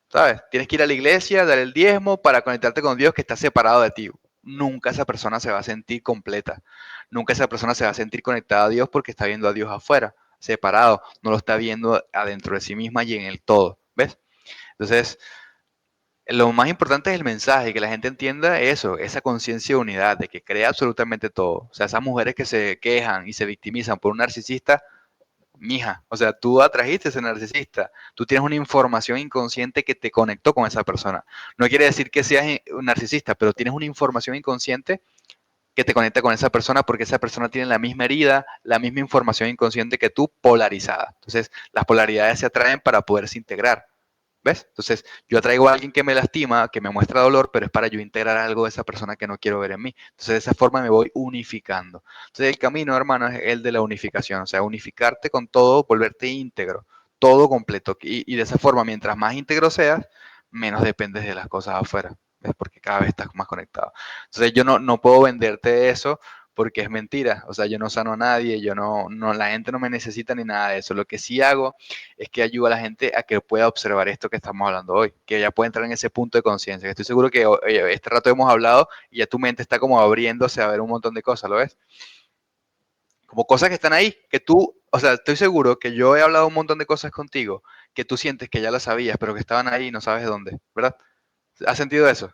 [SPEAKER 2] ¿sabes? Tienes que ir a la iglesia, dar el diezmo para conectarte con Dios que está separado de ti. Nunca esa persona se va a sentir completa. Nunca esa persona se va a sentir conectada a Dios porque está viendo a Dios afuera, separado. No lo está viendo adentro de sí misma y en el todo. ¿Ves? Entonces, lo más importante es el mensaje, que la gente entienda eso, esa conciencia de unidad, de que crea absolutamente todo. O sea, esas mujeres que se quejan y se victimizan por un narcisista, mija, o sea, tú atrajiste a ese narcisista, tú tienes una información inconsciente que te conectó con esa persona. No quiere decir que seas un narcisista, pero tienes una información inconsciente que te conecta con esa persona porque esa persona tiene la misma herida, la misma información inconsciente que tú, polarizada. Entonces, las polaridades se atraen para poderse integrar. ¿Ves? Entonces, yo atraigo a alguien que me lastima, que me muestra dolor, pero es para yo integrar algo de esa persona que no quiero ver en mí. Entonces, de esa forma me voy unificando. Entonces, el camino, hermano, es el de la unificación, o sea, unificarte con todo, volverte íntegro, todo completo. Y de esa forma, mientras más íntegro seas, menos dependes de las cosas afuera. ¿Ves? Porque cada vez estás más conectado. Entonces, yo no puedo venderte eso porque es mentira. O sea, yo no sano a nadie, la gente no me necesita ni nada de eso. Lo que sí hago es que ayuda a la gente a que pueda observar esto que estamos hablando hoy, que ya pueda entrar en ese punto de conciencia. Estoy seguro que este rato hemos hablado y ya tu mente está como abriéndose a ver un montón de cosas, ¿lo ves? Como cosas que están ahí, que tú, o sea, estoy seguro que yo he hablado un montón de cosas contigo que tú sientes que ya las sabías, pero que estaban ahí y no sabes de dónde, ¿verdad? ¿Has sentido eso?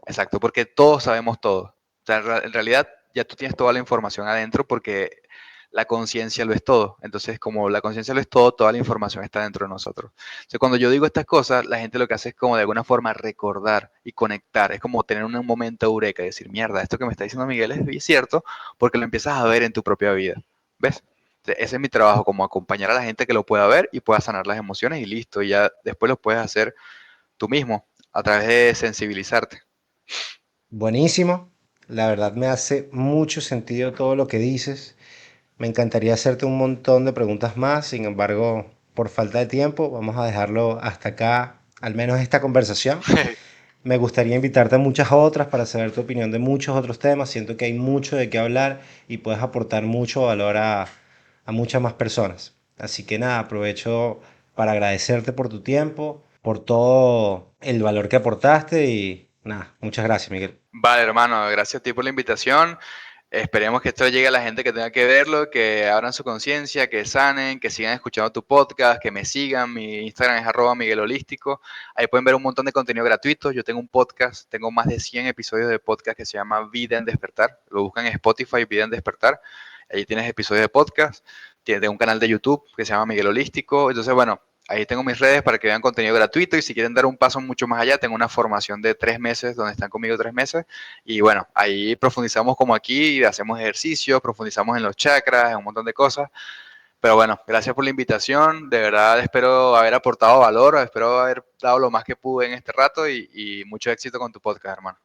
[SPEAKER 2] Exacto, porque todos sabemos todo. O sea, en realidad ya tú tienes toda la información adentro porque la conciencia lo es todo. Entonces, como la conciencia lo es todo, toda la información está dentro de nosotros. Entonces, cuando yo digo estas cosas, la gente lo que hace es como de alguna forma recordar y conectar. Es como tener un momento eureka y decir, mierda, esto que me está diciendo Miguel es cierto porque lo empiezas a ver en tu propia vida. ¿Ves? Entonces, ese es mi trabajo, como acompañar a la gente que lo pueda ver y pueda sanar las emociones y listo. Y ya después lo puedes hacer tú mismo a través de sensibilizarte.
[SPEAKER 1] Buenísimo. La verdad me hace mucho sentido todo lo que dices. Me encantaría hacerte un montón de preguntas más, sin embargo, por falta de tiempo, vamos a dejarlo hasta acá, al menos esta conversación. Me gustaría invitarte a muchas otras para saber tu opinión de muchos otros temas. Siento que hay mucho de qué hablar y puedes aportar mucho valor a muchas más personas. Así que nada, aprovecho para agradecerte por tu tiempo, por todo el valor que aportaste y nada, muchas gracias, Miguel.
[SPEAKER 2] Vale, hermano, gracias a ti por la invitación. Esperemos que esto llegue a la gente que tenga que verlo, que abran su conciencia, que sanen, que sigan escuchando tu podcast, que me sigan. Mi Instagram es @miguelholístico. Ahí pueden ver un montón de contenido gratuito. Yo tengo un podcast, tengo más de 100 episodios de podcast que se llama Vida en Despertar. Lo buscan en Spotify, Vida en Despertar. Ahí tienes episodios de podcast. Tiene un canal de YouTube que se llama Miguel Holístico. Entonces, bueno, ahí tengo mis redes para que vean contenido gratuito y si quieren dar un paso mucho más allá, tengo una formación de 3 meses donde están conmigo 3 meses y bueno, ahí profundizamos como aquí, hacemos ejercicios, profundizamos en los chakras, en un montón de cosas. Pero bueno, gracias por la invitación, de verdad espero haber aportado valor, espero haber dado lo más que pude en este rato y mucho éxito con tu podcast, hermano.